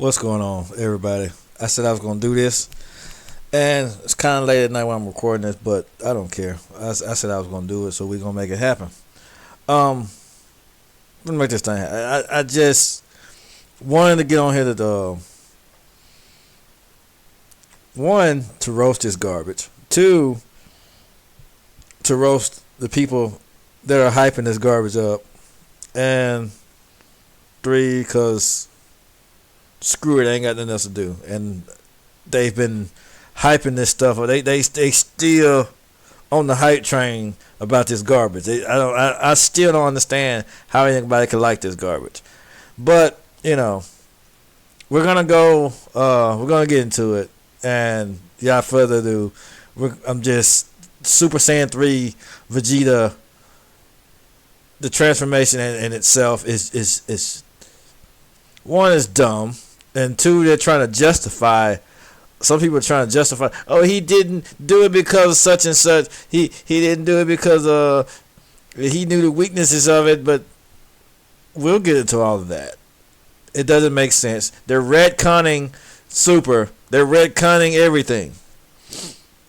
What's going on, everybody? I said I was gonna do this, and it's kind of late at night when I'm recording this, but I don't care. I said I was gonna do it, so we're gonna make it happen. Um, let me make this thing. I just wanted to get on here to one, to roast this garbage. Two, to roast the people that are hyping this garbage up, and three, cause screw it, I ain't got nothing else to do. And they've been hyping this stuff. They still on the hype train about this garbage. I still don't understand how anybody could like this garbage. But we're gonna go. We're gonna get into it. And without further ado, I'm just Super Saiyan 3 Vegeta. The transformation in itself is one, is dumb, and two, they're trying to justify. Some people are trying to justify. Oh, he didn't do it because of such and such. He didn't do it because he knew the weaknesses of it. But we'll get into all of that. It doesn't make sense. They're retconning Super. They're retconning everything.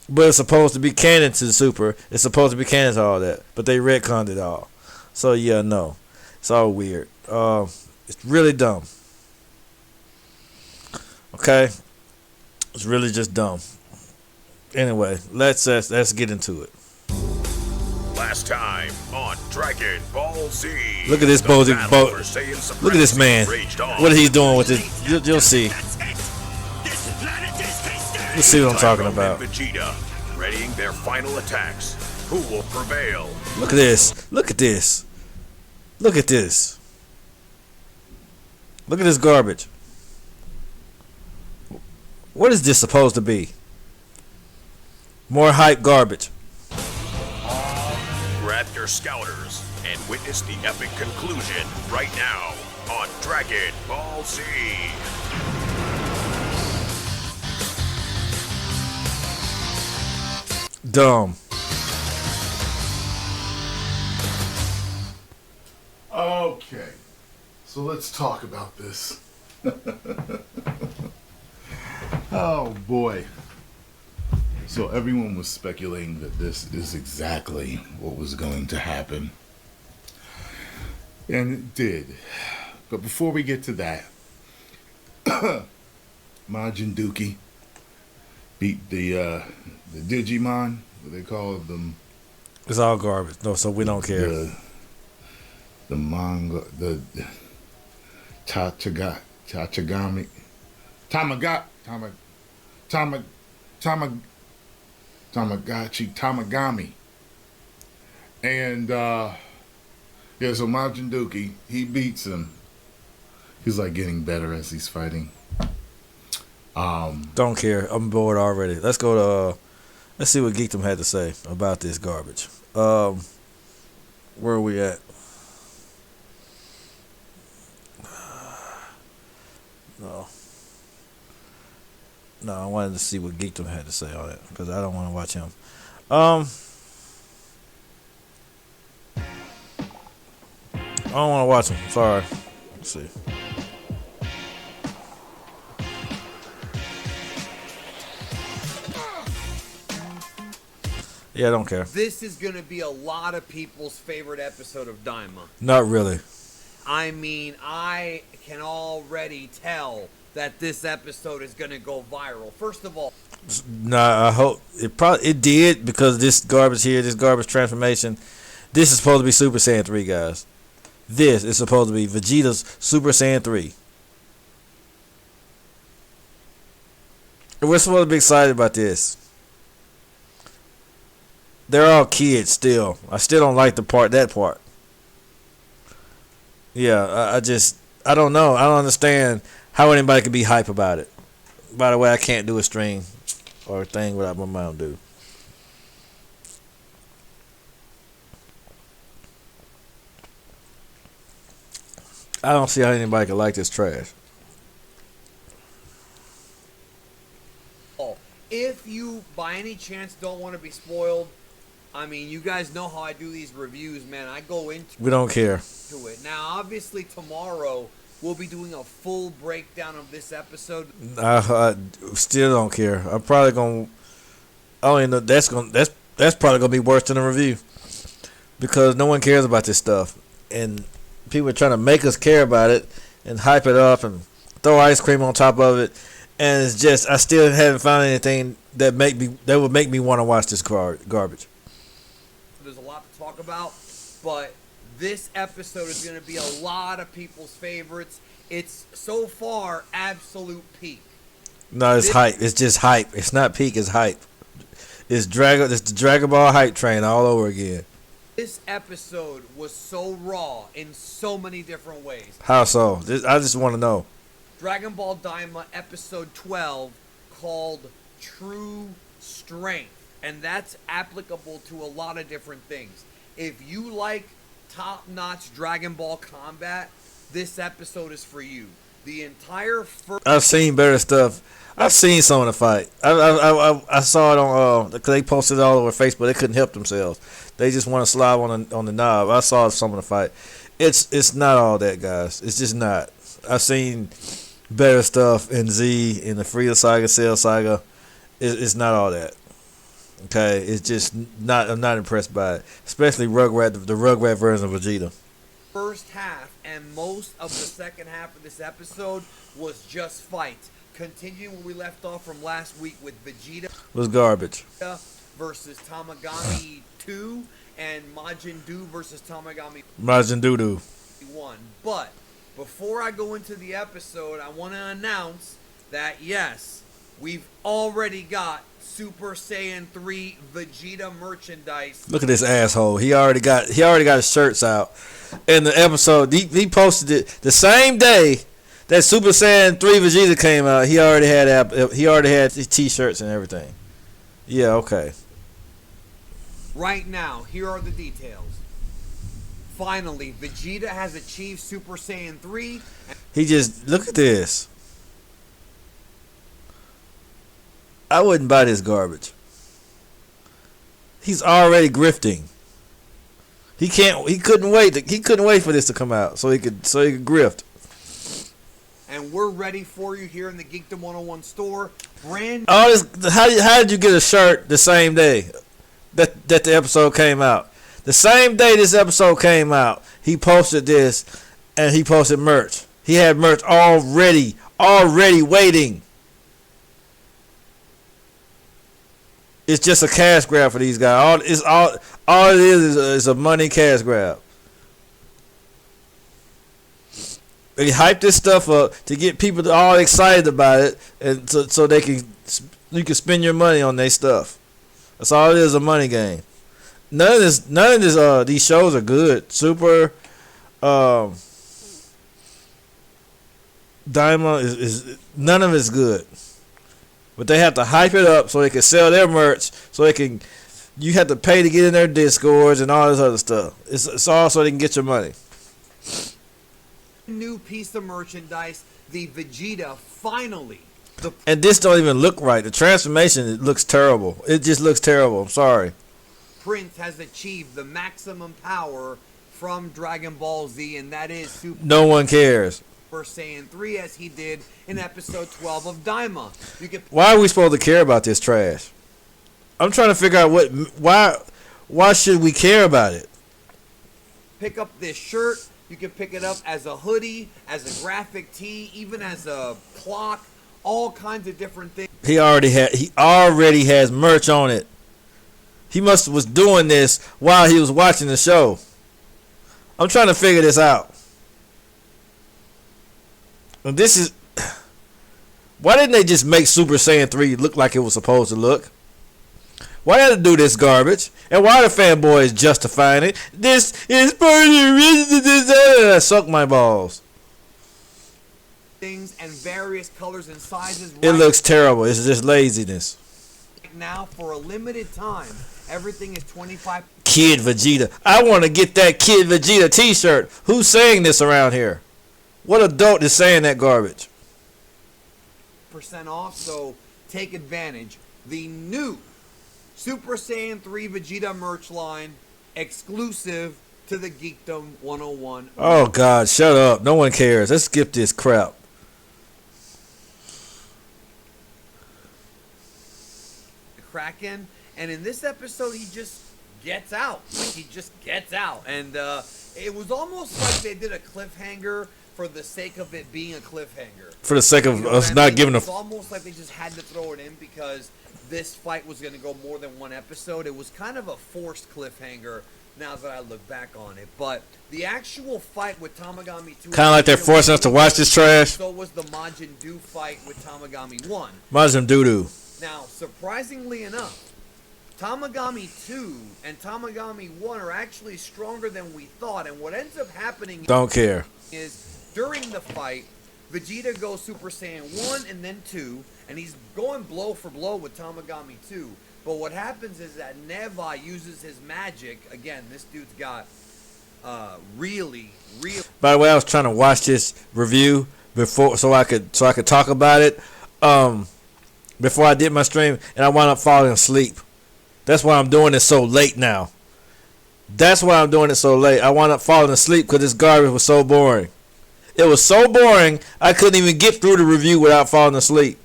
But it's supposed to be canon to the Super. It's supposed to be canon to all that. But they retconned it all. So yeah, no, it's all weird. It's really dumb. Okay, it's really just dumb. Anyway, let's get into it. Last time on Dragon Ball Z. Look at this Look at this man. What he's doing with it, you'll see. Let's see what I'm talking about. Vegeta readying their final attacks. Who will prevail? Look at this. Look at this. Look at this. Look at this garbage. What is this supposed to be? More hype garbage. Grab your scouters and witness the epic conclusion right now on Dragon Ball Z. Dumb. Okay, so let's talk about this. Oh boy. So everyone was speculating that this is exactly what was going to happen. And it did. But before we get to that, Majin Dookie beat the Digimon, what they call them. It's all garbage. No, so we don't care. The manga, the Tamagami, and so Majin Dookie, he beats him. He's like getting better as he's fighting. Don't care. I'm bored already. Let's go to let's see what Geekdom had to say about this garbage. Where are we at? No, I wanted to see what Geekdom had to say on it because I don't want to watch him. I don't want to watch him. Sorry. Let's see. Yeah, I don't care. This is going to be a lot of people's favorite episode of Dima. Not really. I mean, I can already tell that this episode is going to go viral. First of all, nah, I hope it did because this garbage here, this garbage transformation, this is supposed to be Super Saiyan 3, guys. This is supposed to be Vegeta's Super Saiyan 3. And we're supposed to be excited about this. They're all kids still. I still don't like that part. Yeah, I don't know. I don't understand how anybody could be hype about it. By the way, I can't do a stream or a thing without my Mountain Dew. I don't see how anybody could like this trash. if you by any chance don't want to be spoiled, I mean, you guys know how I do these reviews, man. I go into We don't care. it. Now, obviously, tomorrow we'll be doing a full breakdown of this episode. I still don't care. I'm probably gonna. I don't even know. That's probably gonna be worse than a review because no one cares about this stuff, and people are trying to make us care about it and hype it up and throw ice cream on top of it, and it's just I still haven't found anything that would make me want to watch this garbage. There's a lot to talk about, but this episode is going to be a lot of people's favorites. It's so far absolute peak. No, it's hype. It's just hype. It's not peak. It's hype. It's the Dragon Ball hype train all over again. This episode was so raw in so many different ways. How so? I just want to know. Dragon Ball Daima episode 12 called True Strength. And that's applicable to a lot of different things. If you like top-notch Dragon Ball combat, this episode is for you. The entire first... I've seen better stuff. I've seen some of the fight. I saw it on because they posted it all over Facebook. They couldn't help themselves. They just want to slide on the knob. I saw some of the fight. It's not all that, guys. It's just not. I've seen better stuff in Z, in the Freezer Saga, Cell Saga. It's not all that. Okay, it's just not. I'm not impressed by it, especially the Rugrat version of Vegeta. First half and most of the second half of this episode was just fights. Continuing where we left off from last week with Vegeta Was garbage versus Tamagami 2 and Majin Buu versus Tamagami Majin Doo 1. But before I go into the episode, I want to announce that yes, we've already got Super Saiyan 3 Vegeta merchandise. Look at this asshole. He already got his shirts out. In the episode, he posted it the same day that Super Saiyan 3 Vegeta came out. He already had his t-shirts and everything. Yeah, okay. Right now, here are the details. Finally, Vegeta has achieved Super Saiyan 3. He just look at this. I wouldn't buy this garbage. He's already grifting. He couldn't wait for this to come out so he could grift. And we're ready for you here in the Geekdom 101 store. How did you get a shirt the same day that the episode came out? The same day this episode came out, he posted this and he posted merch. He had merch already waiting. It's just a cash grab for these guys. All it is a money cash grab. They hype this stuff up to get people all excited about it, and so you can spend your money on their stuff. That's all it is, a money game. None of this these shows are good. Super Daima is none of it's good. But they have to hype it up so they can sell their merch. You have to pay to get in their Discords and all this other stuff. It's all so they can get your money. New piece of merchandise, the Vegeta finally. And this don't even look right. The transformation, it looks terrible. It just looks terrible. I'm sorry. Prince has achieved the maximum power from Dragon Ball Z, and that is Super. No one cares. Super Saiyan 3, as he did in episode 12 of Daima. Why are we supposed to care about this trash? I'm trying to figure out why should we care about it? Pick up this shirt. You can pick it up as a hoodie, as a graphic tee, even as a clock, all kinds of different things. He already has merch on it. He was doing this while he was watching the show. I'm trying to figure this out. And this is... Why didn't they just make Super Saiyan 3 look like it was supposed to look? Why had to do this garbage? And why are the fanboys justifying it? This is part of the reason. Suck my balls. Things and various colors and sizes. It looks terrible. It's just laziness. Now, for a limited time, everything is 25%. Kid Vegeta. I want to get that Kid Vegeta t-shirt. Who's saying this around here? What adult is saying that garbage? Off, so take advantage. The new Super Saiyan 3 Vegeta merch line, exclusive to the Geekdom 101. Oh God, shut up! No one cares. Let's skip this crap. Kraken, and in this episode he just gets out. Like, he just gets out, and it was almost like they did a cliffhanger for the sake of it being a cliffhanger. For the sake of us not giving a. It's almost like they just had to throw it in because this fight was going to go more than one episode. It was kind of a forced cliffhanger now that I look back on it. But the actual fight with Tamagami 2... Kind of like they're forcing us to watch this trash. So was the Majin Buu fight with Tamagami 1. Majin Doo-doo. Now, surprisingly enough, Tamagami 2 and Tamagami 1 are actually stronger than we thought. And what ends up happening... Don't care. ...is during the fight, Vegeta goes Super Saiyan 1 and then 2, and he's going blow for blow with Tamagami 2. But what happens is that Neva uses his magic. Again, this dude's got really. By the way, I was trying to watch this review before so I could talk about it before I did my stream, and I wound up falling asleep. That's why I'm doing it so late now. That's why I'm doing it so late. I wound up falling asleep because this garbage was so boring. It was so boring, I couldn't even get through the review without falling asleep.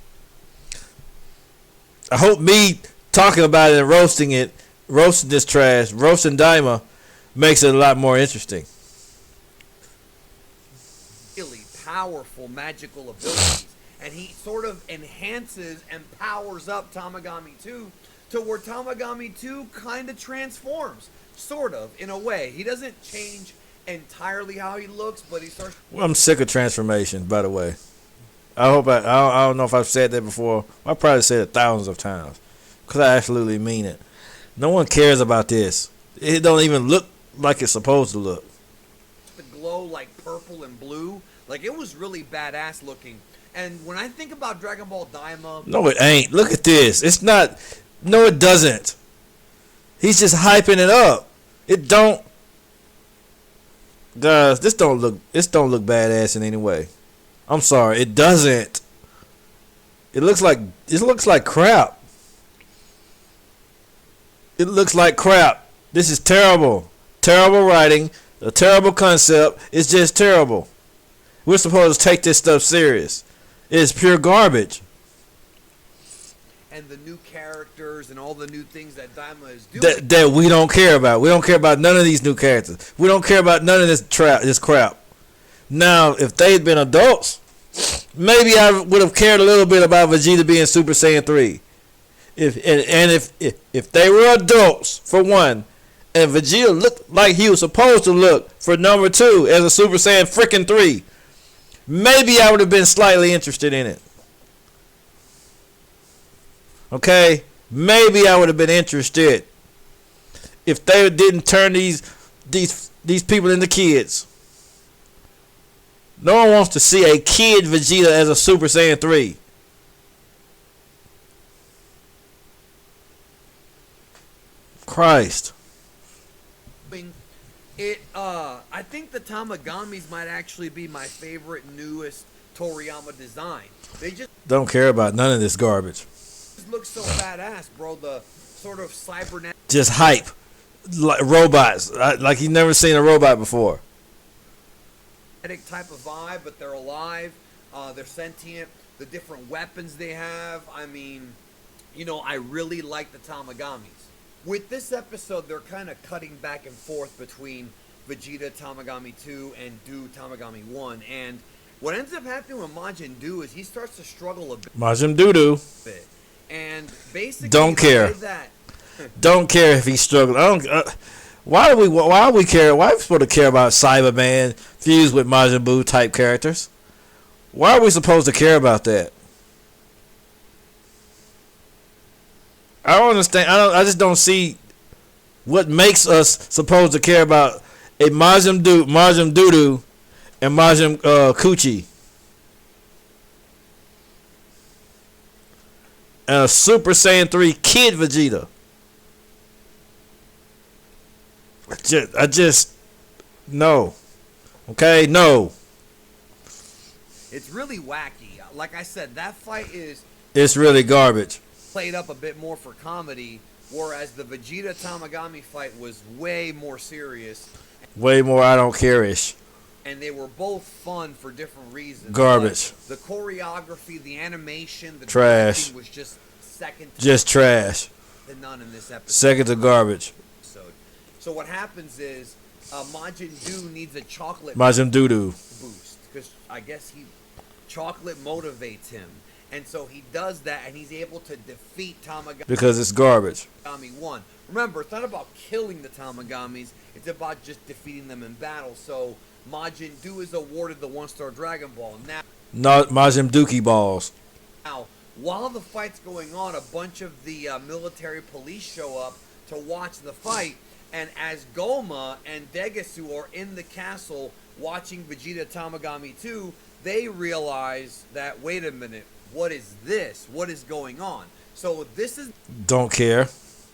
I hope me talking about it and roasting this trash, roasting Dima, makes it a lot more interesting. Really powerful magical abilities. And he sort of enhances and powers up Tamagami 2 to where Tamagami 2 kind of transforms. Sort of, in a way. He doesn't change entirely how he looks, but he starts... Well, I'm sick of transformation, by the way. I don't know if I've said that before. I probably said it thousands of times. Because I absolutely mean it. No one cares about this. It don't even look like it's supposed to look. The glow like purple and blue. Like, it was really badass looking. And when I think about Dragon Ball Daima... No, it ain't. Look at this. It's not... No, it doesn't. He's just hyping it up. It don't... Guys, this don't look badass in any way. I'm sorry, it doesn't. It looks like crap. It looks like crap. This is terrible. Terrible writing, a terrible concept. It's just terrible. We're supposed to take this stuff serious. It's pure garbage. And the new characters and all the new things that Daima is doing. That we don't care about. We don't care about none of these new characters. We don't care about none of this crap. Now, if they'd been adults, maybe I would have cared a little bit about Vegeta being Super Saiyan 3. If they were adults, for one, and Vegeta looked like he was supposed to look for number 2 as a Super Saiyan freaking 3, maybe I would have been slightly interested in it. Okay? Maybe I would have been interested if they didn't turn these people into kids. No one wants to see a kid Vegeta as a Super Saiyan 3. Christ. I think the Tamagamis might actually be my favorite newest Toriyama design. They just don't care about none of this garbage. Look so badass, bro. The sort of cybernetic, just hype, like robots, like you've never seen a robot before. Type of vibe, but they're alive. They're sentient. The different weapons they have. I mean, I really like the Tamagamis. With this episode, they're kind of cutting back and forth between Vegeta Tamagami 2 and Doo Tamagami 1. And what ends up happening with Majin Doo is he starts to struggle a bit. Majin Doo-doo. And basically, don't care. Don't care if he's struggling. Why are we care? Why are we supposed to care about Cyberman fused with Majin Buu type characters? Why are we supposed to care about that? I don't understand. I just don't see what makes us supposed to care about a Majin Doo-doo and Majin Coochie and a Super Saiyan 3 Kid Vegeta. I just no. Okay, no. It's really wacky. Like I said, that fight it's really garbage. Played up a bit more for comedy, whereas the Vegeta Tamagami fight was way more serious. Way more I don't care-ish. And they were both fun for different reasons. Garbage. Like the choreography, the animation, the Trash. directing was just second Just trash. to none in this episode. Second to garbage. So what happens is Majin Buu needs a chocolate Majin Doo-doo. boost because I guess chocolate motivates him, and so he does that, and he's able to defeat Tamagami Because it's garbage. 1. Remember, it's not about killing the Tamagamis; it's about just defeating them in battle. So Majin Buu is awarded the 1-star Dragon Ball. Not Majin Dookie balls. Now, while the fight's going on, a bunch of the military police show up to watch the fight. And as Goma and Degasu are in the castle watching Vegeta Tamagami 2, they realize that, wait a minute, what is this? What is going on? So this is Don't care.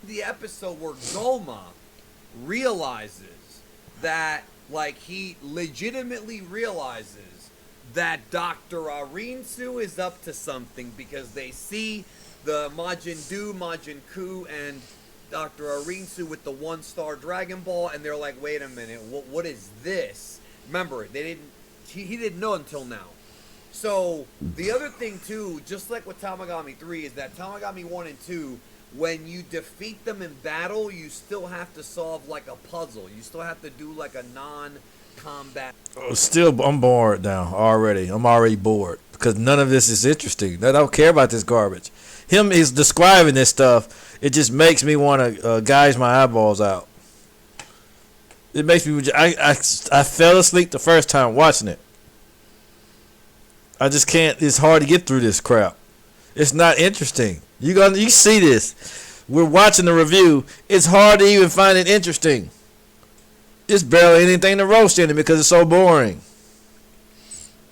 the episode where Goma realizes that, like, he legitimately realizes that Dr. Arinsu is up to something because they see the Majin Buu, Majin Ku, and Dr. Arinsu with the 1-star Dragon Ball, and they're like, wait a minute, what is this? Remember, he didn't know until now. So, the other thing, too, just like with Tamagami 3, is that Tamagami 1 and 2, when you defeat them in battle, you still have to solve, like, a puzzle. You still have to do, like, a non-combat. Still, I'm bored now already. I'm already bored because none of this is interesting. I don't care about this garbage. Him is describing this stuff. It just makes me want to gouge my eyeballs out. It makes me. I fell asleep the first time watching it. I just can't. It's hard to get through this crap. It's not interesting. You see this. We're watching the review. It's hard to even find it interesting. It's barely anything to roast in it because it's so boring.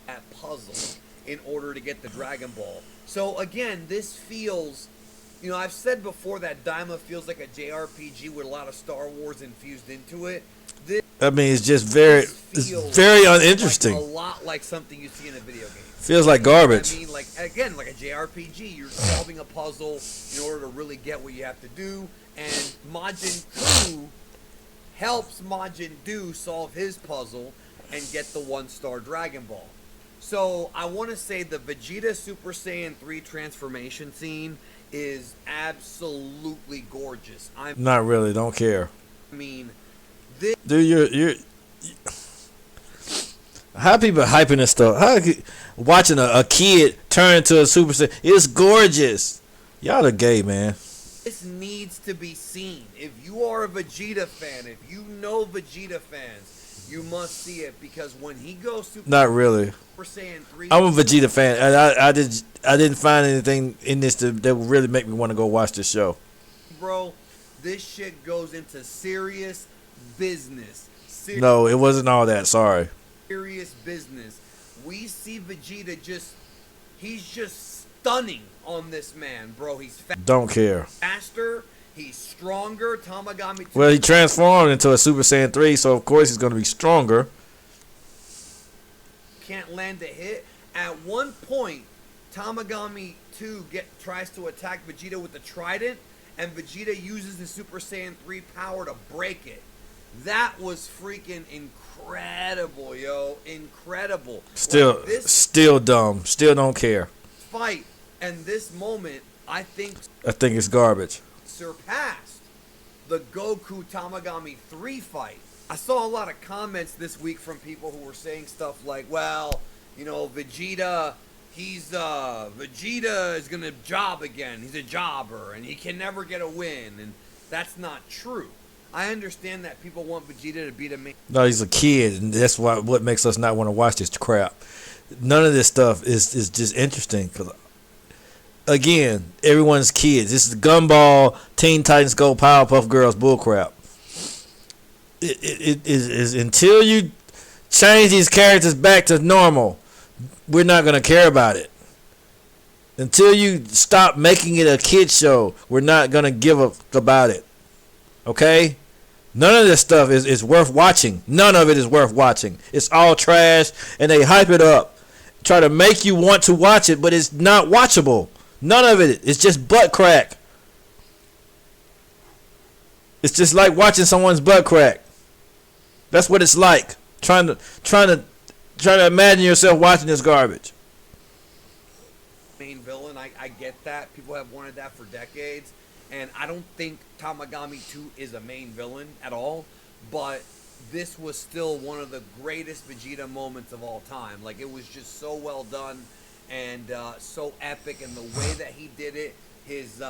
That puzzle in order to get the Dragon Ball. So again, this feels, I've said before that Dima feels like a JRPG with a lot of Star Wars infused into it. It's just very uninteresting. Like a lot like something you see in a video game. Feels like garbage. Like a JRPG. You're solving a puzzle in order to really get what you have to do. And Majin Buu helps Majin Buu solve his puzzle and get the 1-star Dragon Ball. So I want to say the Vegeta Super Saiyan 3 transformation scene is absolutely gorgeous. Not really. Don't care. This. Dude, you're how people hyping this stuff? Watching a kid turn into a Super Saiyan? It's gorgeous. Y'all are gay, man. This needs to be seen. If you are a Vegeta fan, if you know Vegeta fans, you must see it because when he goes Super Saiyan 3, I'm a Vegeta fan, and I didn't find anything in this that would really make me want to go watch this show. Bro, this shit goes into serious business. No, it wasn't all that. Sorry. Serious business. We see Vegeta he's just stunning on this man, bro. He's Don't care. faster. He's stronger. Tamagami 2. Well, he transformed into a Super Saiyan 3, so of course he's going to be stronger. Can't land a hit. At one point, Tamagami 2 tries to attack Vegeta with the trident, and Vegeta uses the Super Saiyan 3 power to break it. That was freaking incredible, yo. Incredible. Still dumb. Still don't care. Fight and this moment, I think it's garbage. Surpassed the Goku Tamagami 3 fight. I saw a lot of comments this week from people who were saying stuff like, well, Vegeta is gonna job again. He's a jobber and he can never get a win, and that's not true. I understand that people want Vegeta to beat him. No, he's a kid, and that's what makes us not want to watch this crap. None of this stuff is just interesting because, again, everyone's kids. This is Gumball, Teen Titans Go, Powerpuff Girls bullcrap. It is until you change these characters back to normal, we're not going to care about it. Until you stop making it a kid show, we're not going to give a about it. Okay? None of this stuff is worth watching. None of it is worth watching. It's all trash, and they hype it up. Try to make you want to watch it, but it's not watchable. None of it. It's just butt crack. It's just like watching someone's butt crack. That's what it's like. Trying to imagine yourself watching this garbage. Main villain, I get that. People have wanted that for decades. And I don't think Tamagami 2 is a main villain at all. But this was still one of the greatest Vegeta moments of all time. Like, it was just so well done and so epic. And the way that he did it, his,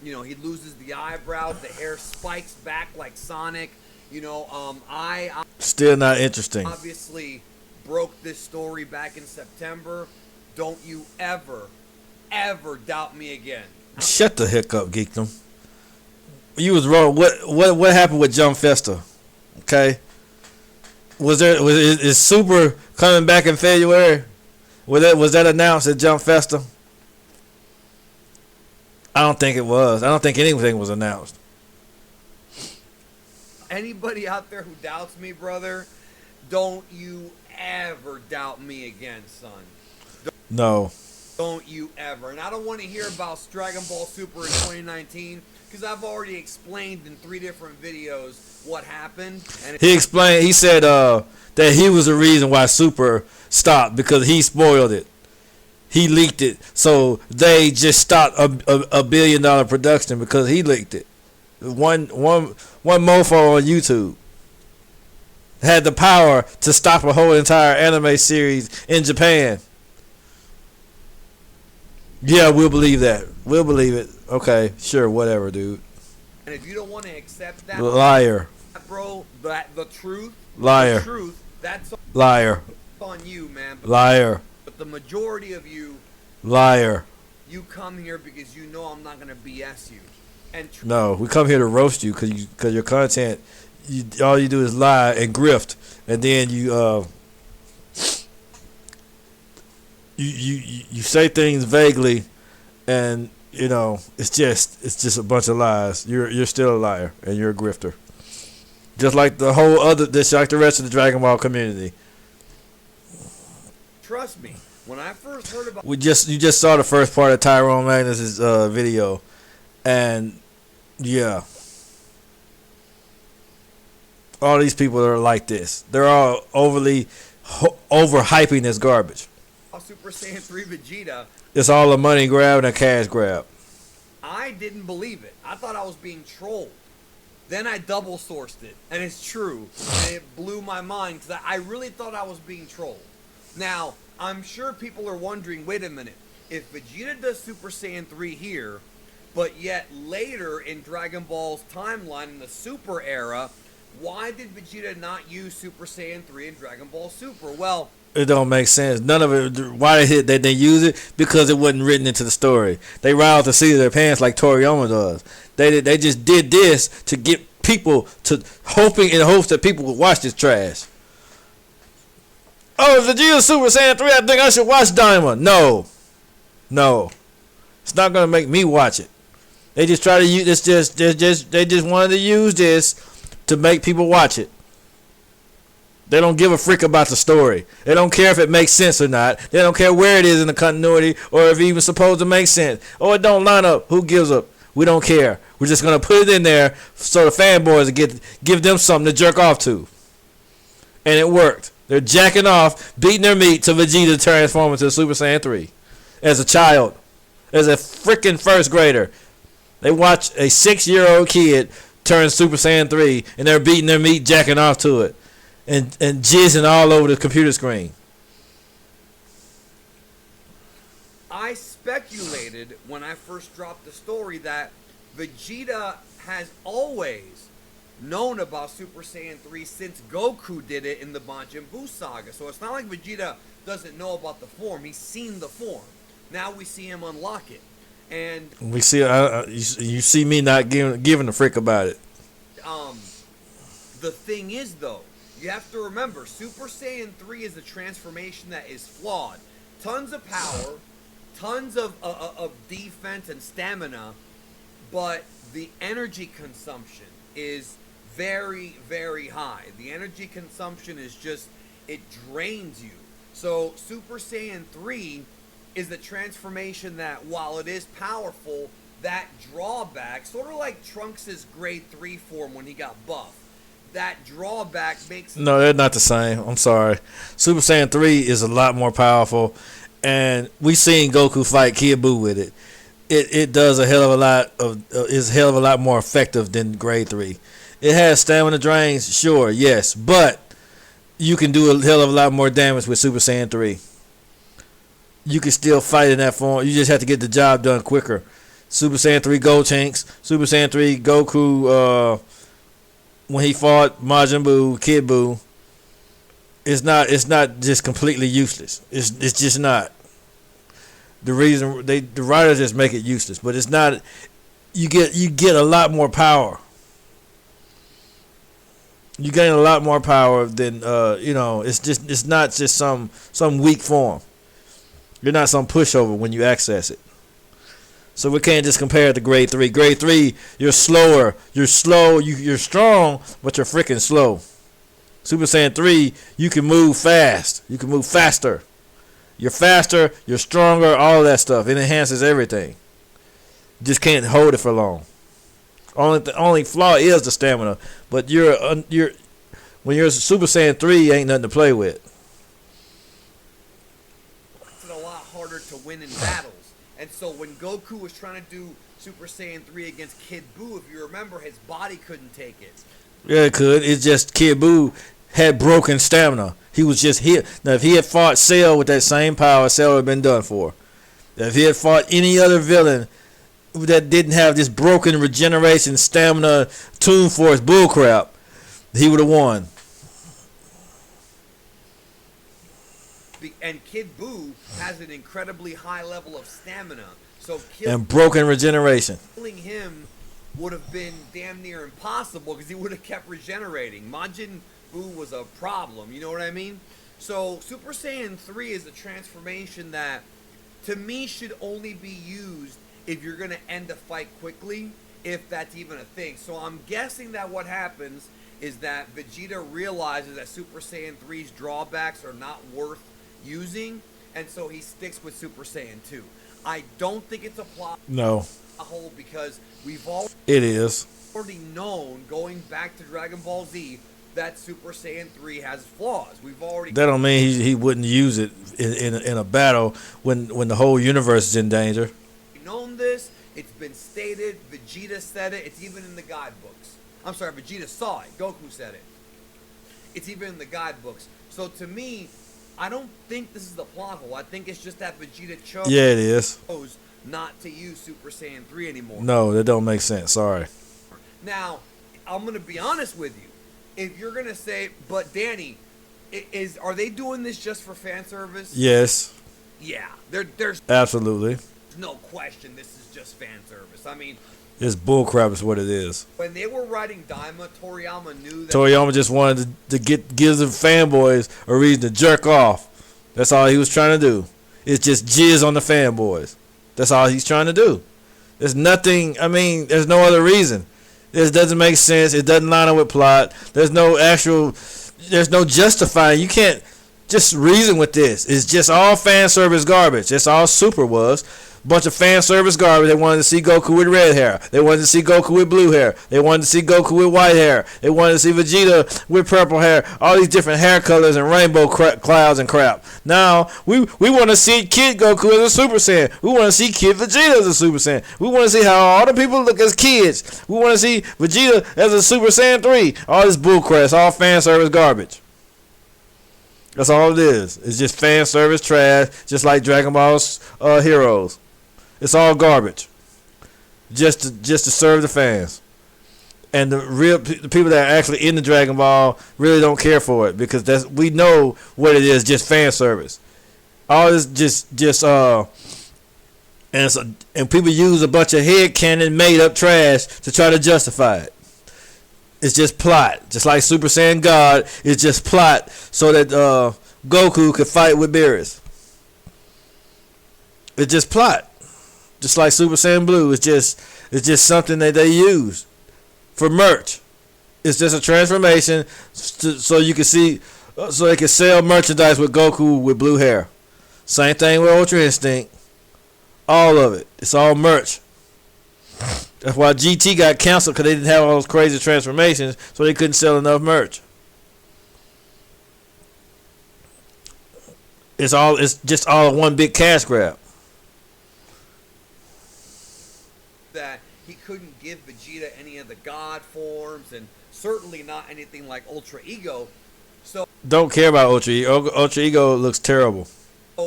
he loses the eyebrows, the hair spikes back like Sonic. I Still not interesting. Obviously broke this story back in September. Don't you ever doubt me again. Shut the heck up, Geekdom. You was wrong. What happened with Jump Festa? Okay. Is Super coming back in February? Was that announced at Jump Festa? I don't think it was. I don't think anything was announced. Anybody out there who doubts me, brother, don't you ever doubt me again, son. No. Don't you ever. And I don't want to hear about Dragon Ball Super in 2019 because I've already explained in 3 different videos what happened. And he explained. He said that he was the reason why Super stopped because he spoiled it. He leaked it, so they just stopped a $1 billion production because he leaked it. One mofo on YouTube had the power to stop a whole entire anime series in Japan. Yeah, we'll believe that. We'll believe it. Okay, sure, whatever, dude. And if you don't want to accept that, liar, bro, the truth, liar, the truth, that's liar, on you, man. Liar. But the majority of you, liar. You come here because you know I'm not gonna BS you. And no, we come here to roast you because your content, all you do is lie and grift, and then you say things vaguely, and it's just a bunch of lies. You're still a liar and you're a grifter, just like the rest of the Dragon Ball community. Trust me, when I first heard about you just saw the first part of Tyrone Magnus's video, and yeah, all these people are like this. They're all overhyping this garbage. Super Saiyan 3 Vegeta. It's all a money grab and a cash grab. I didn't believe it. I thought I was being trolled. Then I double sourced it, and it's true. And it blew my mind because I really thought I was being trolled. Now, I'm sure people are wondering, wait a minute, if Vegeta does Super Saiyan 3 here, but yet later in Dragon Ball's timeline in the Super era, why did Vegeta not use Super Saiyan 3 in Dragon Ball Super? Well, it don't make sense. None of it. Why they use it? Because it wasn't written into the story. They ride out the seat of their pants like Toriyama does. They just did this to get people to in hopes that people would watch this trash. Oh, Vegeta Super Saiyan 3. I think I should watch Dima. No, it's not gonna make me watch it. They just try to use this. They just wanted to use this to make people watch it. They don't give a frick about the story. They don't care if it makes sense or not. They don't care where it is in the continuity or if it even supposed to make sense. Oh, it don't line up. Who gives up? We don't care. We're just going to put it in there so the fanboys give them something to jerk off to. And it worked. They're jacking off, beating their meat to Vegeta transform into Super Saiyan 3. As a child. As a freaking first grader. They watch a 6-year-old kid turn Super Saiyan 3 and they're beating their meat, jacking off to it. And jizzing all over the computer screen. I speculated when I first dropped the story that Vegeta has always known about Super Saiyan 3 since Goku did it in the Majin Buu saga. So it's not like Vegeta doesn't know about the form. He's seen the form. Now we see him unlock it. And we see you see me not giving a frick about it. The thing is, though, you have to remember, Super Saiyan 3 is a transformation that is flawed. Tons of power, tons of defense and stamina, but the energy consumption is very, very high. The energy consumption is just, it drains you. So Super Saiyan 3 is the transformation that, while it is powerful, that drawback, sort of like Trunks' grade 3 form when he got buffed, that drawback makes No, they're not the same. I'm sorry. Super Saiyan 3 is a lot more powerful, and we seen Goku fight Kid Buu with it. It does a hell of a lot is a hell of a lot more effective than Grade 3. It has stamina drains, sure, yes, but you can do a hell of a lot more damage with Super Saiyan 3. You can still fight in that form. You just have to get the job done quicker. Super Saiyan 3 Gotenks, Super Saiyan 3 Goku, when he fought Majin Buu, Kid Buu, it's not just completely useless. It's just not. The reason the writers just make it useless, but it's not. You get a lot more power. You gain a lot more power than It's not just some weak form. You're not some pushover when you access it. So we can't just compare it to Grade 3. Grade 3, you're slower. You're slow. You're strong, but you're freaking slow. Super Saiyan 3, you can move fast. You can move faster. You're faster. You're stronger. All of that stuff. It enhances everything. You just can't hold it for long. Only flaw is the stamina. But when you're Super Saiyan 3, ain't nothing to play with. It's a lot harder to win in battles. And so when Goku was trying to do Super Saiyan 3 against Kid Buu, if you remember, his body couldn't take it. Yeah, it could. It's just Kid Buu had broken stamina. He was just hit. Now, if he had fought Cell with that same power, Cell would have been done for. If he had fought any other villain that didn't have this broken regeneration, stamina, Toon Force bullcrap, he would have won. And Kid Buu has an incredibly high level of stamina. So and broken regeneration. Killing him would have been damn near impossible because he would have kept regenerating. Majin Buu was a problem, you know what I mean? So Super Saiyan 3 is a transformation that, to me, should only be used if you're going to end a fight quickly, if that's even a thing. So I'm guessing that what happens is that Vegeta realizes that Super Saiyan 3's drawbacks are not worth using, and so he sticks with Super Saiyan 2. I don't think it's a plot hole because it is already known, going back to Dragon Ball Z, that Super Saiyan 3 has flaws. That don't mean he wouldn't use it in a battle when the whole universe is in danger. We've known this. It's been stated. Vegeta said it. It's even in the guidebooks. I'm sorry, Vegeta saw it. Goku said it. It's even in the guidebooks. So to me, I don't think this is the plot hole. I think it's just that Vegeta chose. Yeah, it is. Not to use Super Saiyan 3 anymore. No, that don't make sense. Sorry. Now, I'm gonna be honest with you. If you're gonna say, but Danny, are they doing this just for fan service? Yes. Yeah, there's absolutely no question. This is just fan service. I mean, it's bullcrap is what it is. When they were writing Dima, Toriyama knew that. Toriyama just wanted to give the fanboys a reason to jerk off. That's all he was trying to do. It's just jizz on the fanboys. That's all he's trying to do. There's nothing. I mean, there's no other reason. This doesn't make sense. It doesn't line up with plot. There's no justifying. You can't just reason with this. It's just all fan service garbage. That's all Super was. Bunch of fan service garbage. They wanted to see Goku with red hair. They wanted to see Goku with blue hair. They wanted to see Goku with white hair. They wanted to see Vegeta with purple hair. All these different hair colors and rainbow clouds and crap. Now, we want to see Kid Goku as a Super Saiyan. We want to see Kid Vegeta as a Super Saiyan. We want to see how all the people look as kids. We want to see Vegeta as a Super Saiyan 3. All this bullcrap. It's all fan service garbage. That's all it is. It's just fan service trash, just like Dragon Ball's Heroes. It's all garbage, just to serve the fans, and the people that are actually in the Dragon Ball really don't care for it because we know what it is, just fan service. All this and people use a bunch of headcanon made up trash to try to justify it. It's just plot, just like Super Saiyan God. It's just plot so that Goku could fight with Beerus. It's just plot. Just like Super Saiyan Blue, it's just something that they use for merch. It's just a transformation so you can see, so they can sell merchandise with Goku with blue hair. Same thing with Ultra Instinct. All of it. It's all merch. That's why GT got canceled, because they didn't have all those crazy transformations, so they couldn't sell enough merch. It's just all one big cash grab. That he couldn't give Vegeta any of the God forms, and certainly not anything like Ultra Ego. So Don't care about Ultra Ego. Ultra Ego looks terrible.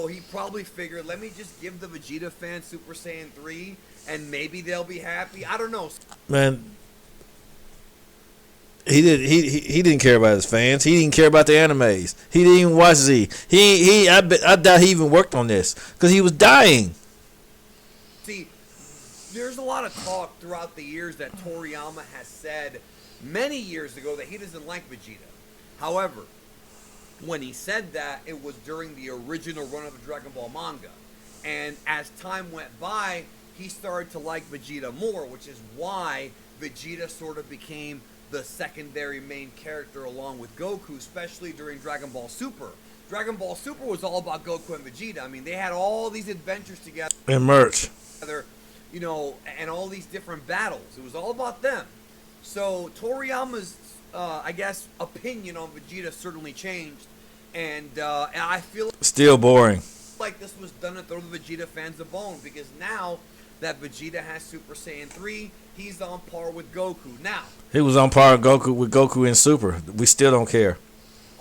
he probably figured, let me just give the Vegeta fans Super Saiyan 3, and maybe they'll be happy. I don't know. Man, he didn't care about his fans. He didn't care about the animes. He didn't even watch Z. I doubt he even worked on this because he was dying. See, there's a lot of talk throughout the years that Toriyama has said many years ago that he doesn't like Vegeta. However, when he said that, it was during the original run of the Dragon Ball manga. And as time went by, he started to like Vegeta more, which is why Vegeta sort of became the secondary main character along with Goku, especially during Dragon Ball Super. Dragon Ball Super was all about Goku and Vegeta. I mean, they had all these adventures together. And merch. You know, and all these different battles. It was all about them. So Toriyama's, I guess, opinion on Vegeta certainly changed. And I feel Still boring. like this was done to throw the Vegeta fans a bone, because now that Vegeta has Super Saiyan 3, he's on par with Goku. Now, He was on par with Goku in Super. We still don't care.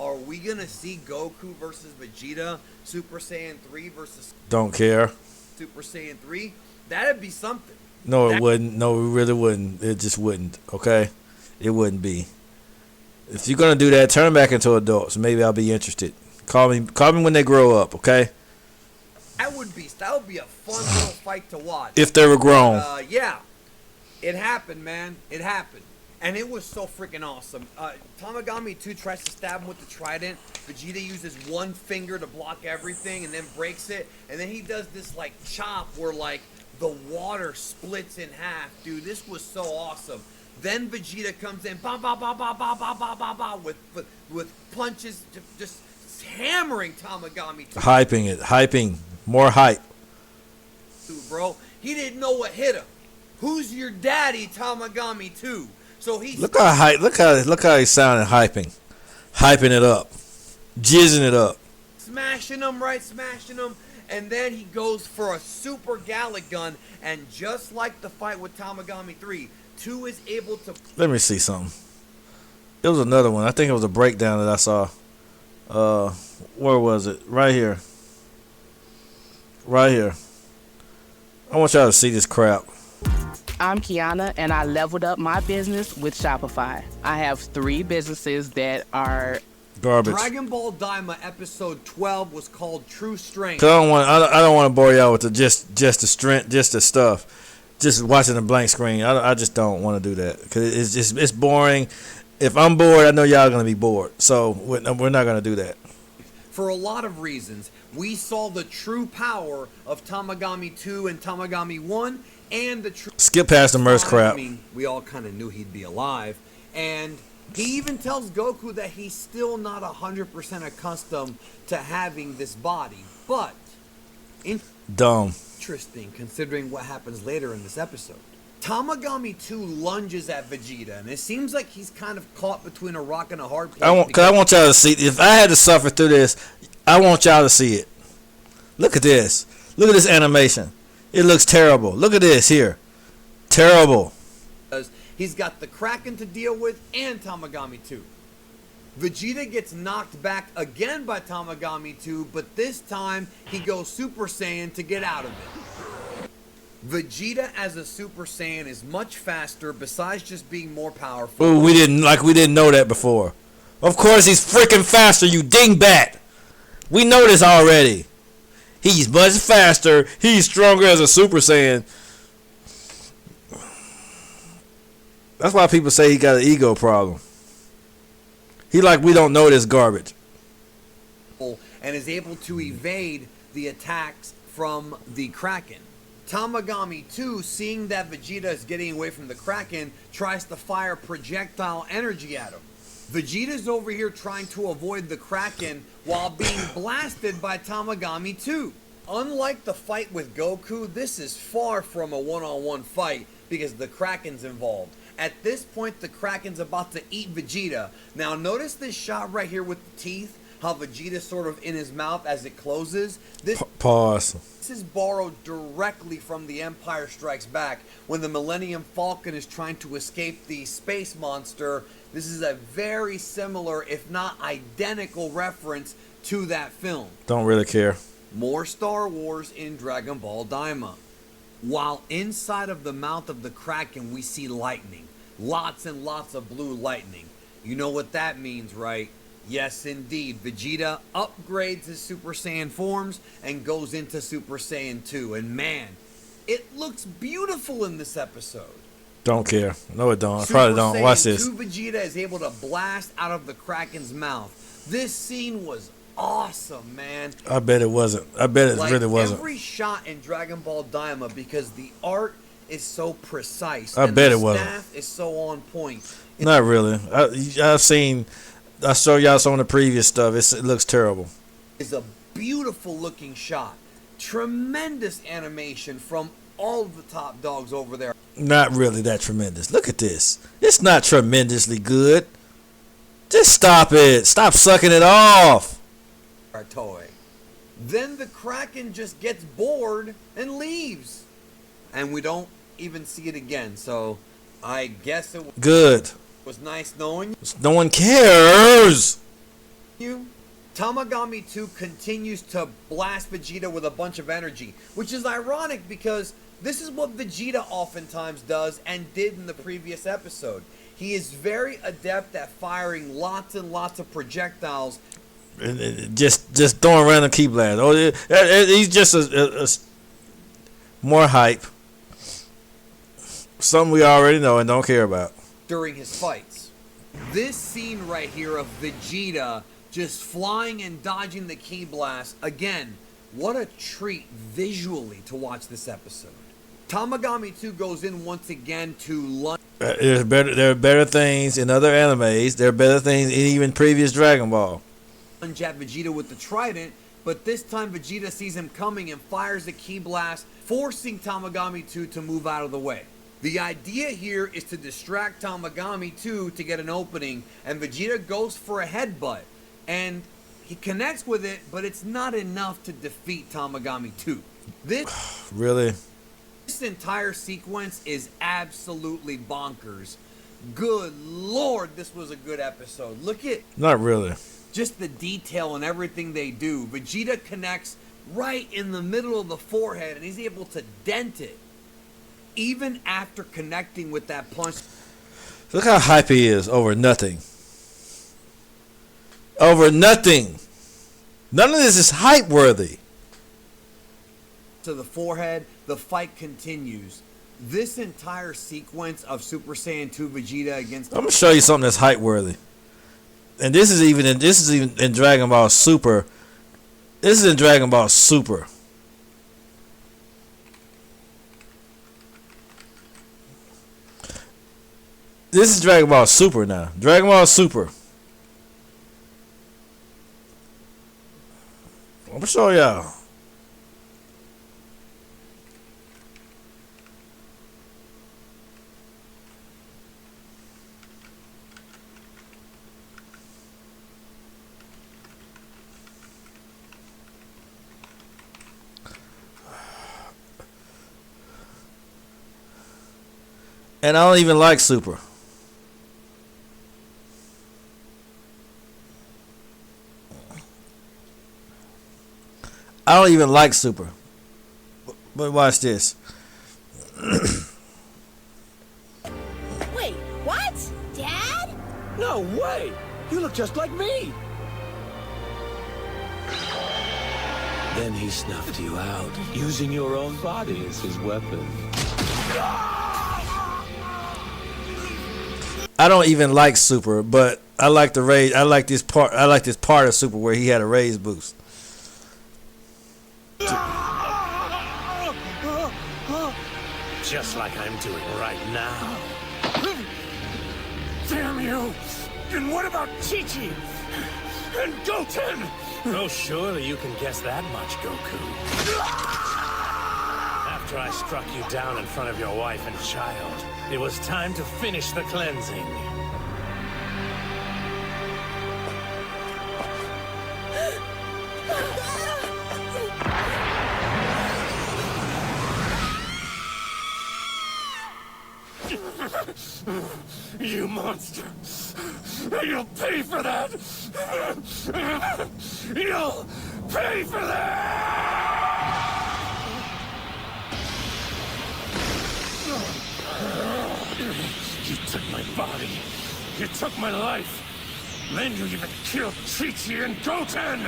are we going to see Goku versus Vegeta, Super Saiyan 3 versus Don't care. Super Saiyan 3? That'd be something. No, it wouldn't. No, it really wouldn't. It just wouldn't. Okay? It wouldn't be. If you're gonna do that, turn back into adults. Maybe I'll be interested. Call me when they grow up. Okay? That would be a fun little fight to watch. If they were grown. Yeah, it happened, man. It happened. And it was so freaking awesome. Tamagami 2 tries to stab him with the trident. Vegeta uses one finger to block everything and then breaks it. And then he does this, like, chop where, like, the water splits in half. Dude, this was so awesome. Then Vegeta comes in, ba ba ba ba ba ba ba ba ba, with punches, just hammering Tamagami 2. Hyping. More hype. Bro, he didn't know what hit him. Who's your daddy, Tamagami 2? So he's Look how he sounded hyping it up, jizzing it up. smashing him, and then he goes for a super Gallic gun, and just like the fight with Tamagami 3, 2 is able to. Let me see something. It was another one. I think it was a breakdown that I saw. Where was it? Right here. I want y'all to see this crap. I'm Kiana, and I leveled up my business with Shopify. I have 3 businesses that are Garbage. Dragon Ball Daima episode 12 was called True Strength. 'Cause I don't want to bore y'all with just the strength, just the stuff, just watching a blank screen. I just don't want to do that because it's boring. If I'm bored, I know y'all gonna be bored. So we're not gonna do that. For a lot of reasons, we saw the true power of Tamagami 2 and Tamagami 1, and the true. Skip past the merch crap. I mean, we all kind of knew he'd be alive, and he even tells Goku that he's still not 100% accustomed to having this body, but Dumb. interesting considering what happens later in this episode. Tamagami 2 lunges at Vegeta, and it seems like he's kind of caught between a rock and a hard place. I want y'all to see. If I had to suffer through this, I want y'all to see it. Look at this. Look at this animation. It looks terrible. Look at this here. Terrible. Because he's got the Kraken to deal with and Tamagami 2. Vegeta gets knocked back again by Tamagami 2, but this time he goes Super Saiyan to get out of it. Vegeta as a Super Saiyan is much faster, besides just being more powerful. Ooh, we didn't know that before. Of course he's freaking faster, you dingbat. We know this already. He's much faster. He's stronger as a Super Saiyan. That's why people say he got an ego problem. He like we don't know this garbage. And is able to evade the attacks from the Kraken. Tamagami 2, seeing that Vegeta is getting away from the Kraken, tries to fire projectile energy at him. Vegeta's over here trying to avoid the Kraken while being blasted by Tamagami 2. Unlike the fight with Goku, this is far from a one-on-one fight because the Kraken's involved. At this point, the Kraken's about to eat Vegeta. Now, notice this shot right here with the teeth, how Vegeta's sort of in his mouth as it closes. Pause. This is borrowed directly from The Empire Strikes Back when the Millennium Falcon is trying to escape the space monster. This is a very similar, if not identical, reference to that film. Don't really care. More Star Wars in Dragon Ball Daima. While inside of the mouth of the Kraken we see lightning. Lots and lots of blue lightning. You know what that means, right? Yes, indeed. Vegeta upgrades his Super Saiyan forms and goes into Super Saiyan 2. And man, it looks beautiful in this episode. Don't care. No, it don't. I probably don't. Watch this. Super Saiyan 2 Vegeta is able to blast out of the Kraken's mouth. This scene was awesome, man. I bet it wasn't. I bet it really wasn't. Every shot in Dragon Ball Daima, because the art is so precise. I bet it wasn't. The staff is so on point. Not really. I showed y'all some of the previous stuff. It looks terrible. It's a beautiful looking shot. Tremendous animation from all of the top dogs over there. Not really that tremendous. Look at this. It's not tremendously good. Just stop it. Stop sucking it off. Our toy. Then the Kraken just gets bored and leaves. And we don't even see it again. So I guess it was nice knowing No one cares. you. Tamagami 2 continues to blast Vegeta with a bunch of energy, which is ironic because this is what Vegeta oftentimes does and did in the previous episode. He is very adept at firing lots and lots of projectiles. Just throwing random key blasts. Oh, he's just a more hype. Something we already know and don't care about. During his fights. This scene right here of Vegeta just flying and dodging the key blast. Again, what a treat visually to watch this episode. Tamagami 2 goes in once again to lunge. There are better things in other animes. There are better things in even previous Dragon Ball. At Vegeta with the trident, but this time Vegeta sees him coming and fires a ki blast, forcing Tamagami 2 to move out of the way. The idea here is to distract Tamagami 2 to get an opening, and Vegeta goes for a headbutt, and he connects with it, but it's not enough to defeat Tamagami 2. Really? This entire sequence is absolutely bonkers. Good Lord, this was a good episode. Look at... Not really. Just the detail and everything they do. Vegeta connects right in the middle of the forehead and he's able to dent it. Even after connecting with that punch. Look how hype he is over nothing. Over nothing. None of this is hype worthy. To the forehead, the fight continues. This entire sequence of Super Saiyan 2 Vegeta against... I'm gonna show you something that's hype worthy. And this is even in Dragon Ball Super. This is in Dragon Ball Super. This is Dragon Ball Super now. Dragon Ball Super. I'm gonna show y'all. And I don't even like Super. I don't even like Super. But watch this. Wait, what? Dad? No way! You look just like me! Then he snuffed you out, using your own body as his weapon. I don't even like Super, but I like the raise. I like this part of Super where he had a raise boost. Just like I'm doing right now. Damn you! And what about Chi-Chi? And Goten? Oh, surely you can guess that much, Goku. After I struck you down in front of your wife and child, it was time to finish the cleansing. You monster! You'll pay for that! You'll pay for that! You took my body. You took my life. Then you even killed Chi-Chi and Goten!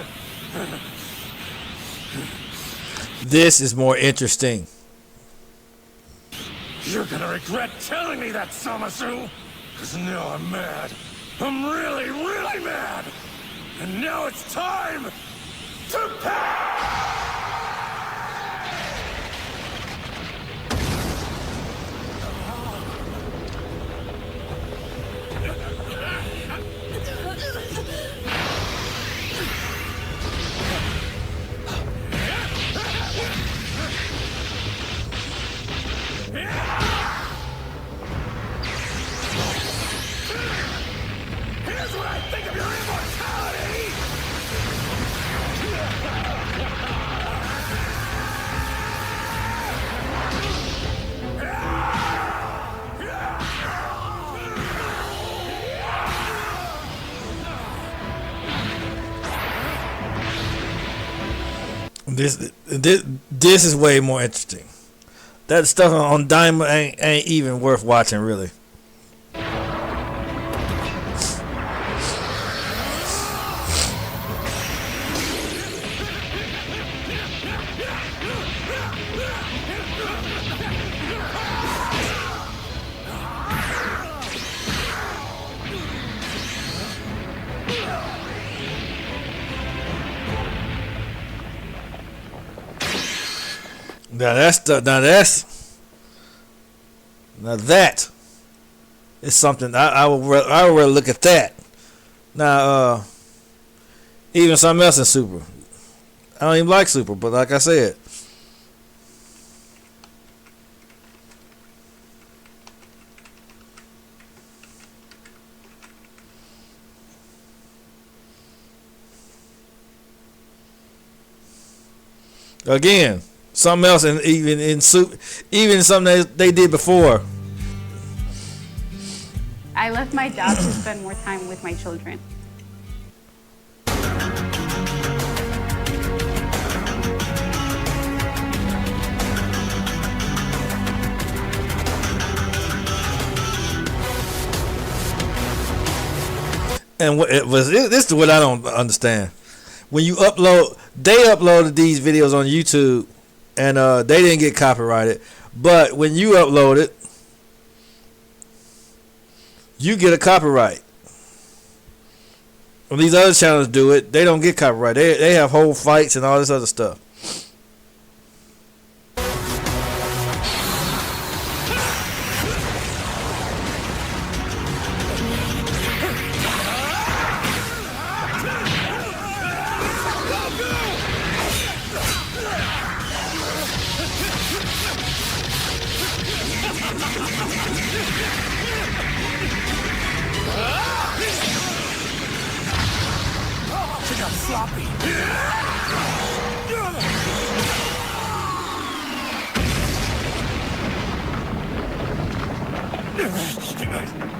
This is more interesting. You're gonna regret telling me that, Samasu! Cause now I'm mad. I'm really, really mad! And now it's time to pay! Here's what I think of your immortality! This is way more interesting. That stuff on Dima ain't even worth watching, really. Now that is something I would rather look at that. Now, even something else in Super. I don't even like Super, but like I said, again, something else, and even in Super, even something they did before. I left my job to spend more time with my children. And this is what I don't understand. When you upload, they uploaded these videos on YouTube, and they didn't get copyrighted. But when you upload it, you get a copyright. When these other channels do it, they don't get copyright. They have whole fights and all this other stuff.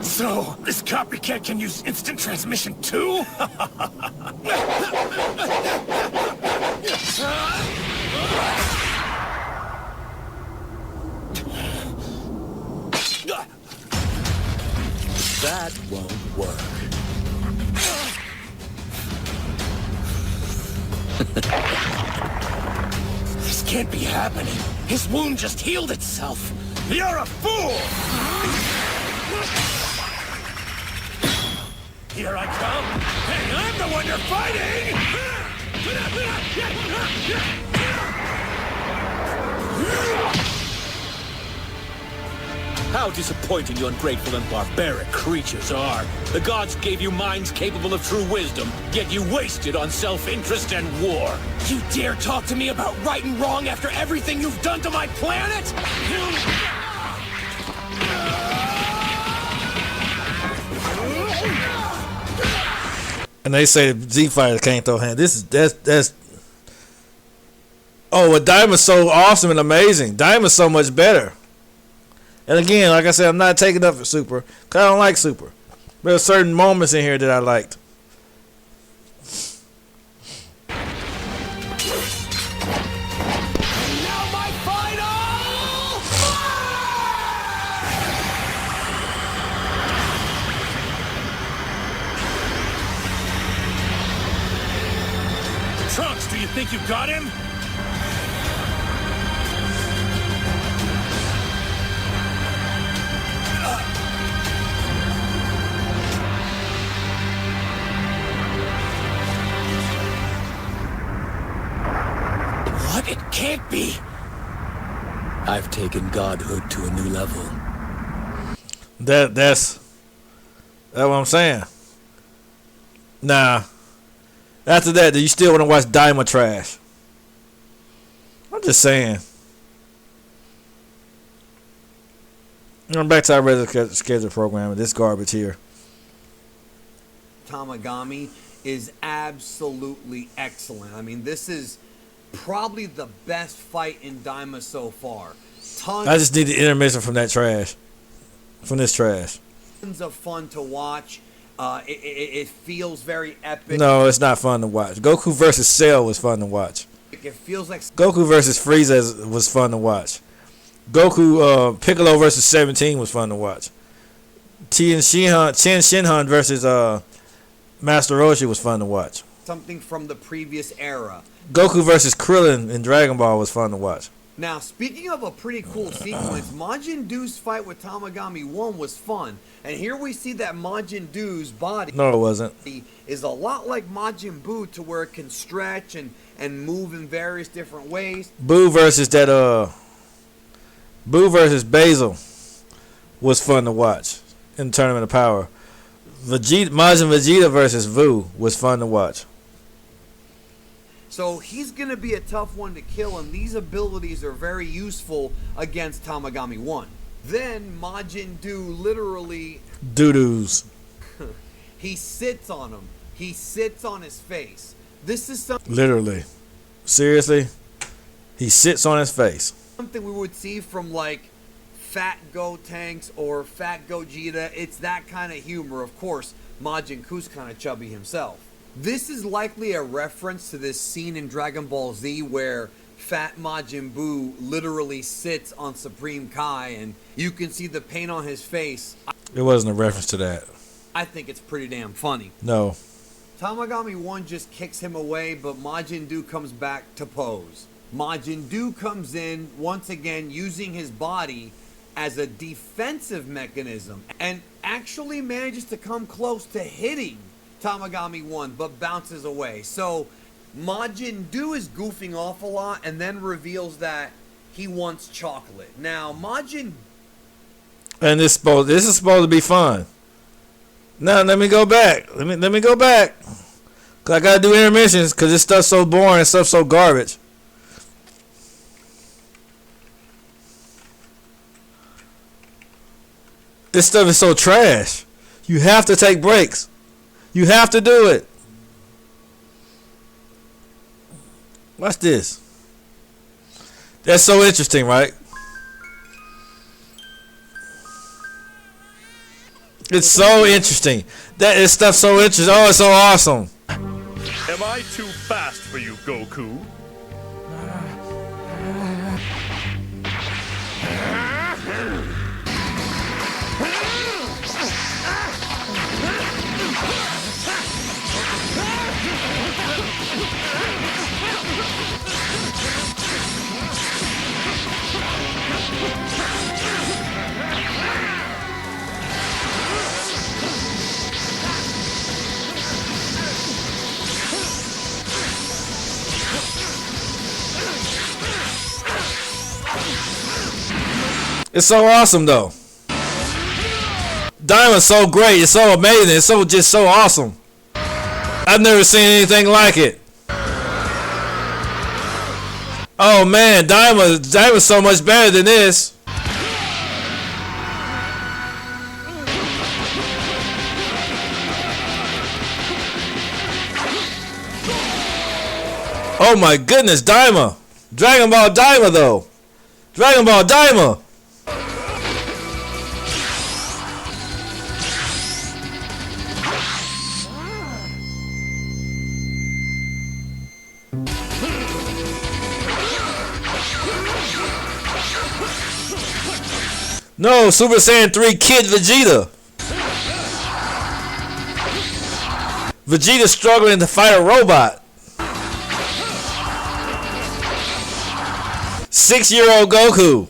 So, this copycat can use instant transmission too? That won't work. This can't be happening. His wound just healed itself. You're a fool! Here I come, and I'm the one you're fighting! How disappointing you ungrateful and barbaric creatures are. The gods gave you minds capable of true wisdom, yet you wasted on self-interest and war. You dare talk to me about right and wrong after everything you've done to my planet? And they say the Z Fighter can't throw hands. That's. Oh, well, Diamond's so awesome and amazing. Diamond's so much better. And again, like I said, I'm not taking up for Super, because I don't like Super. There are certain moments in here that I liked. Now my final Trunks, do you think you got him? What? It can't be. I've taken godhood to a new level. That's what I'm saying. Nah. After that, do you still want to watch Daima trash? I'm just saying. Back to our regular schedule program. This garbage here. Tamagami is absolutely excellent. I mean, this is probably the best fight in Daima so far. I just need the intermission from that trash. From this trash. Tons of fun to watch. It feels very epic. No, it's not fun to watch. Goku versus Cell was fun to watch. It feels like Goku versus Frieza was fun to watch. Goku Piccolo versus 17 was fun to watch. Tien Shinhan versus Master Roshi was fun to watch. something from the previous era. Goku versus Krillin in Dragon Ball was fun to watch. Now, speaking of a pretty cool sequence, Majin Buu's fight with Tamagami 1 was fun. And here we see that Majin Buu's body No, it wasn't. is a lot like Majin Buu to where it can stretch and move in various different ways. Buu versus Basil was fun to watch in Tournament of Power. Majin Vegeta versus Vu was fun to watch. So he's going to be a tough one to kill, and these abilities are very useful against Tamagami 1. Then Majin Buu literally... Doo-doos. he sits on him. He sits on his face. This is Literally. Seriously? He sits on his face. something we would see from, like, Fat Gotenks or Fat Gogeta. It's that kind of humor. Of course, Majin Buu's kind of chubby himself. This is likely a reference to this scene in Dragon Ball Z where Fat Majin Buu literally sits on Supreme Kai and you can see the pain on his face. It wasn't a reference to that. I think it's pretty damn funny. No. Tamagami 1 just kicks him away, but Majin Buu comes back to pose. Majin Buu comes in, once again, using his body as a defensive mechanism and actually manages to come close to hitting Tamagami 1, but bounces away. So Majin Buu is goofing off a lot and then reveals that he wants chocolate. Now, Majin... And this is supposed to be fun. Now let me go back. Let me go back. Cause I gotta do intermissions because this stuff's so boring and stuff's so garbage. This stuff is so trash. You have to take breaks. You have to do it. Watch this. That's so interesting, right? It's so interesting. That is stuff so interesting. Oh, it's so awesome. Am I too fast for you, Goku? It's so awesome, though. Diamond's so great. It's so amazing. It's so awesome. I've never seen anything like it. Oh man, Diamond's so much better than this. Oh my goodness, Dima. Dragon Ball Dima though. Dragon Ball Dima. No, Super Saiyan 3 Kid Vegeta. Vegeta struggling to fight a robot. 6-year-old Goku.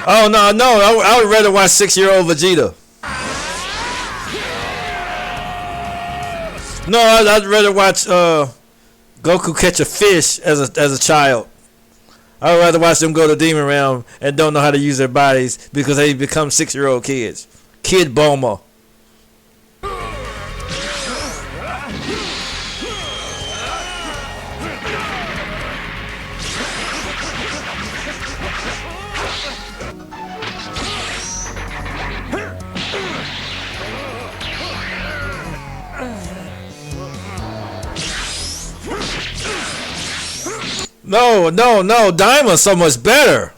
Oh no, I would rather watch 6-year-old Vegeta. No, I'd rather watch Goku catch a fish as a child. I would rather watch them go to Demon Realm and don't know how to use their bodies because they become 6-year-old kids. Kid Bulma. No, Diamond's so much better.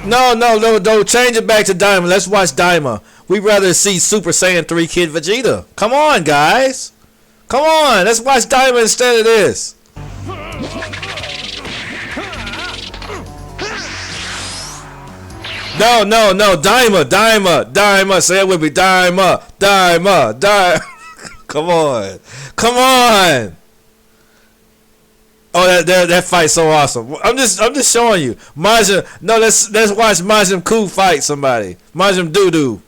No, change it back to Diamond. Let's watch Dima. We'd rather see Super Saiyan 3 Kid Vegeta. Come on, guys. Come on, let's watch Dima instead of this. No, Dima. Say it with me, Dima. Come on. Oh, that fight's so awesome. I'm just showing you. Majin. No, let's watch Majin Ku fight somebody. Majin Doo.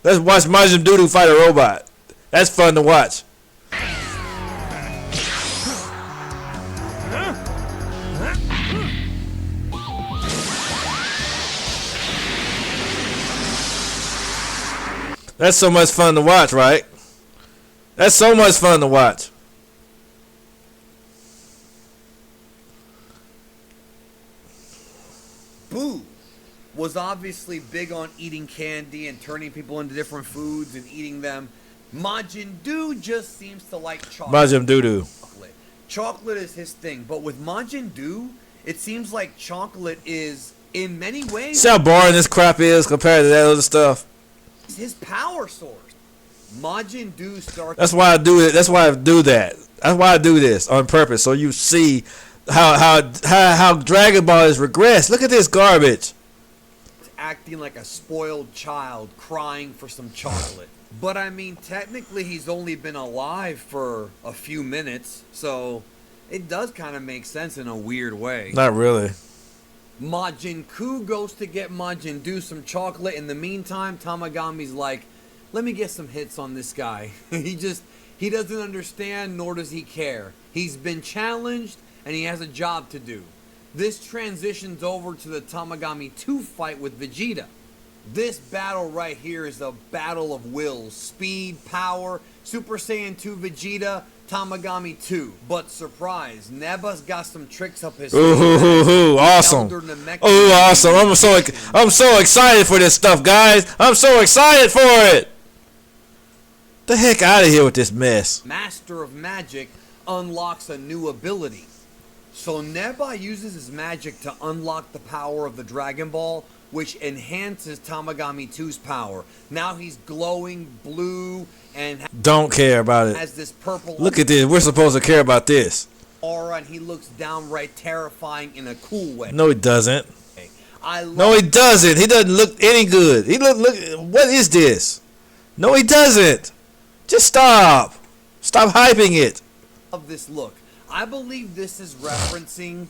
Let's watch Majin Doo fight a robot. That's fun to watch. That's so much fun to watch, right? That's so much fun to watch. Boo was obviously big on eating candy and turning people into different foods and eating them. Majin Doo just seems to like chocolate. Majin Doo. Chocolate is his thing, but with Majin Doo, it seems like chocolate is, in many ways, see how boring this crap is compared to that other stuff. His power source. Majin Doo starts. That's why I do it. That's why I do that. That's why I do this on purpose, so you see how Dragon Ball has regressed. Look at this garbage. Acting like a spoiled child, crying for some chocolate. But I mean, technically, he's only been alive for a few minutes, so it does kind of make sense in a weird way. Not really. Majin Ku goes to get Majin Doo some chocolate. In the meantime, Tamagami's like, let me get some hits on this guy. He doesn't understand, nor does he care. He's been challenged, and he has a job to do. This transitions over to the Tamagami 2 fight with Vegeta. This battle right here is a battle of wills. Speed, power, Super Saiyan 2 Vegeta, Tamagami 2. But surprise, Neba's got some tricks up his sleeve. Awesome. Oh, awesome. I'm so excited for this stuff, guys. I'm so excited for it. The heck out of here with this mess. Master of Magic unlocks a new ability. So Neba uses his magic to unlock the power of the Dragon Ball, which enhances Tamagami 2's power. Now he's glowing blue and don't care about it. Has this purple. Look at this. We're supposed to care about this. Aura, and he looks downright terrifying in a cool way. No, he doesn't. No, he doesn't. He doesn't look any good. He look. What is this? No, he doesn't. Just stop. Stop hyping it. Of this look. I believe this is referencing,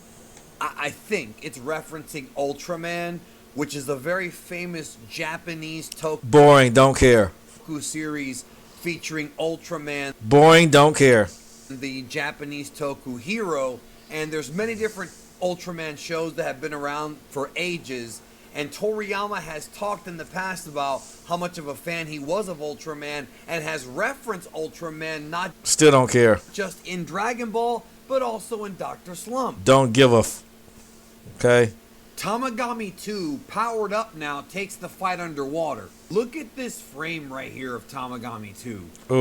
I think it's referencing Ultraman, which is a very famous Japanese boring, don't care. Series featuring Ultraman, Boring, don't care. the Japanese Toku hero, and there's many different Ultraman shows that have been around for ages. And Toriyama has talked in the past about how much of a fan he was of Ultraman and has referenced Ultraman not Still don't care. just in Dragon Ball, but also in Dr. Slump. Don't give a okay? Tamagami 2, powered up now, takes the fight underwater. Look at this frame right here of Tamagami 2.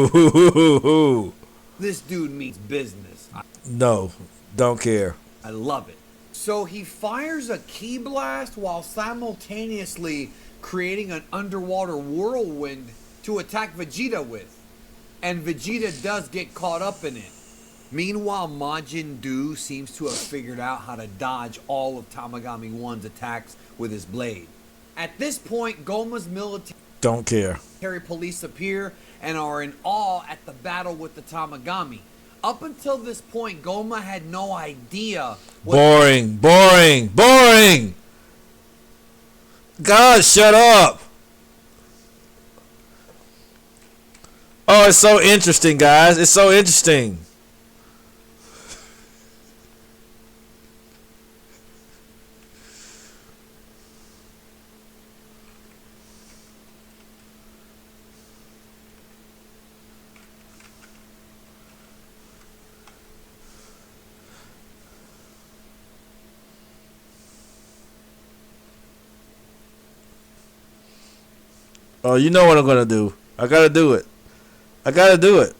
Ooh. This dude means business. No, don't care. I love it. So he fires a ki blast while simultaneously creating an underwater whirlwind to attack Vegeta with. And Vegeta does get caught up in it. Meanwhile, Majin Buu seems to have figured out how to dodge all of Tamagami 1's attacks with his blade. At this point, Goma's Don't care. military police appear and are in awe at the battle with the Tamagami. Up until this point, Goma had no idea Boring. God, shut up. Oh, it's so interesting, guys. It's so interesting. Oh, you know what I'm gonna do. I gotta do it. I gotta do it.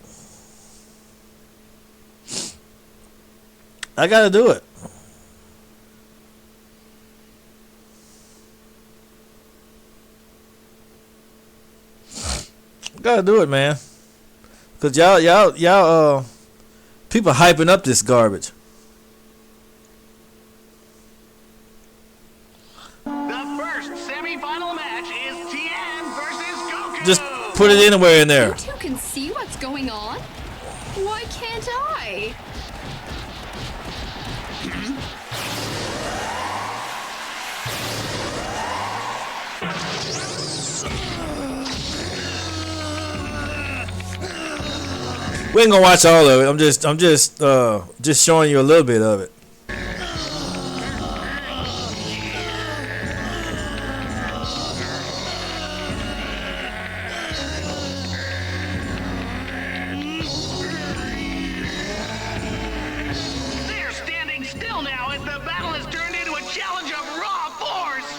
I gotta do it. Gotta do it, man. Cause y'all, people hyping up this garbage. Just put it anywhere in there. You two can see what's going on? Why can't I? We ain't gonna watch all of it. I'm just showing you a little bit of it. They're standing still now as the battle has turned into a challenge of raw force.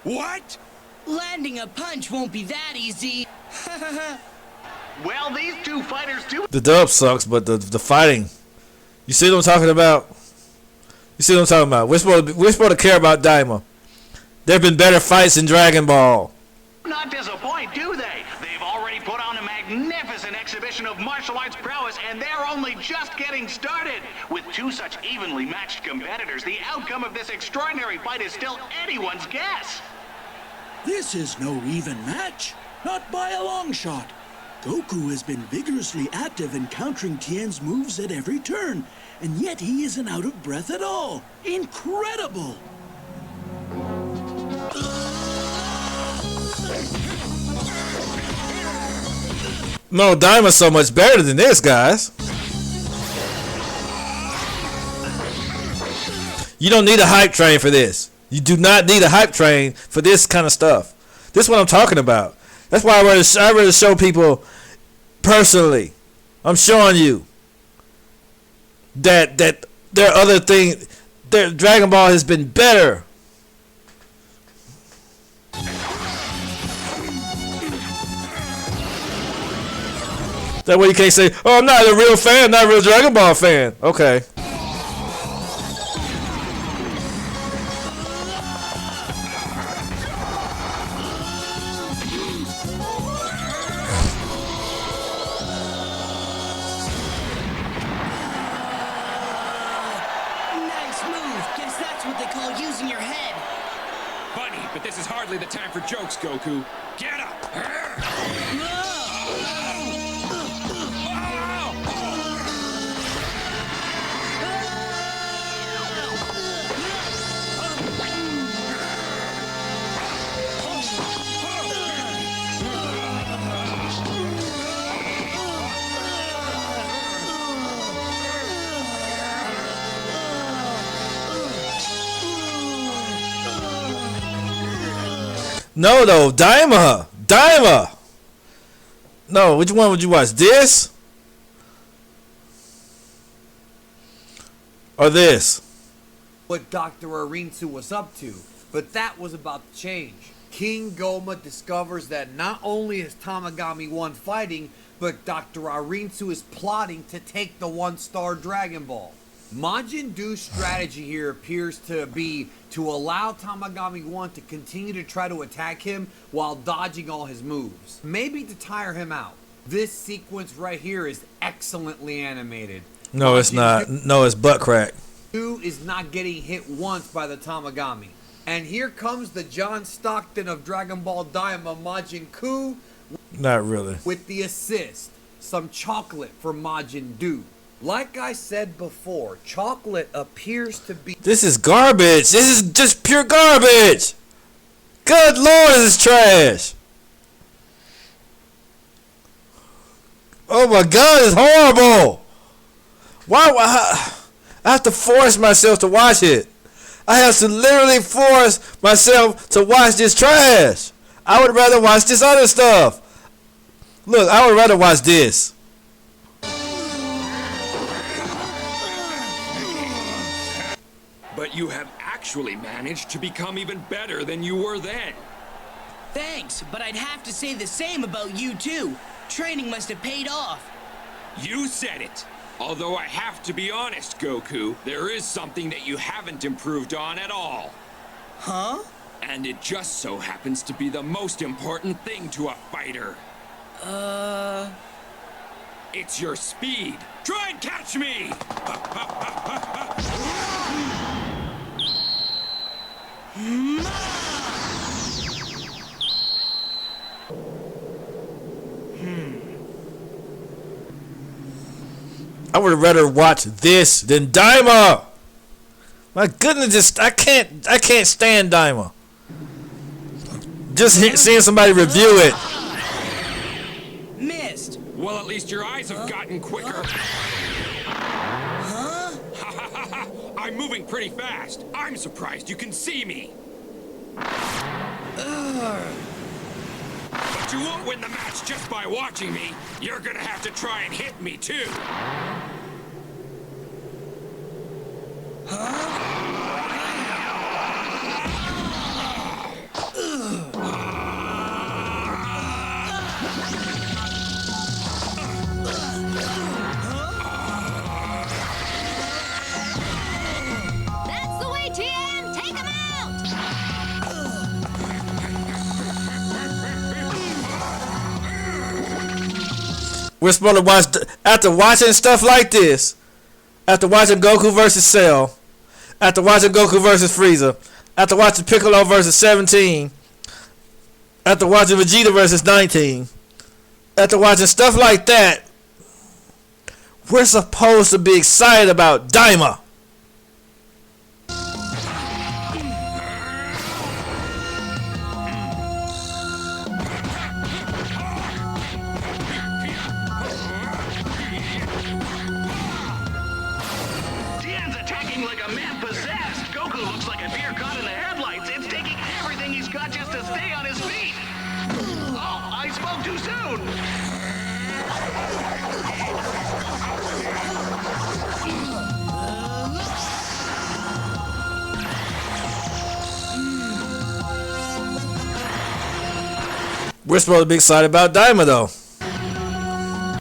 What? Landing a punch won't be that easy. Well, these two fighters do. The dub sucks, but the fighting. You see what I'm talking about? You see what I'm talking about? We're supposed to care about Daima. There have been better fights in Dragon Ball. Not disappoint, do they? They've already put on a magnificent exhibition of martial arts prowess, and they're only just getting started. With two such evenly matched competitors, the outcome of this extraordinary fight is still anyone's guess. This is no even match, not by a long shot. Goku has been vigorously active in countering Tien's moves at every turn, and yet he isn't out of breath at all. Incredible! No, Daima's so much better than this, guys. You don't need a hype train for this. You do not need a hype train for this kind of stuff. This is what I'm talking about. That's why I rather show people personally. I'm showing you that there are other things. Dragon Ball has been better. That way you can't say, "Oh, I'm not a real fan, not a real Dragon Ball fan." Okay. funny, but this is hardly the time for jokes, Goku. Get up! No, though, Dima. Dima. No, which one would you watch? This or this? What Dr. Arinsu was up to, but that was about to change. King Goma discovers that not only is Tamagami 1 fighting, but Dr. Arinsu is plotting to take the 1-star Dragon Ball. Majin Buu's strategy here appears to be to allow Tamagami 1 to continue to try to attack him while dodging all his moves. Maybe to tire him out. This sequence right here is excellently animated. No, it's not. No, it's butt crack. Buu is not getting hit once by the Tamagami. And here comes the John Stockton of Dragon Ball Daima, Majin Buu. Not really. With the assist. Some chocolate for Majin Buu. Like I said before, chocolate appears to be... This is garbage. This is just pure garbage. Good Lord, this is trash. Oh my God, it's horrible. Why? I have to force myself to watch it. I have to literally force myself to watch this trash. I would rather watch this other stuff. Look, I would rather watch this. But you have actually managed to become even better than you were then. Thanks, but I'd have to say the same about you too. Training must have paid off. You said it. Although I have to be honest, Goku, there is something that you haven't improved on at all. Huh? And it just so happens to be the most important thing to a fighter. It's your speed. Try and catch me! I would rather watch this than Daima. My goodness, I can't stand Daima. Just seeing somebody review it. Missed. Well, at least your eyes have gotten quicker. Huh? I'm moving pretty fast. I'm surprised you can see me. But you won't win the match just by watching me. You're gonna have to try and hit me too. That's the way, Tien! Take him out! We're supposed to watch, after watching stuff like this, after watching Goku versus Cell, after watching Goku versus Frieza, after watching Piccolo versus 17, after watching Vegeta versus 19, after watching stuff like that, we're supposed to be excited about Daima. Tien's attacking like a man possessed. Goku looks like a deer caught in the headlights. It's taking everything he's got just to stay on his feet. Oh, I spoke too soon. We're supposed to be excited about Daima, though.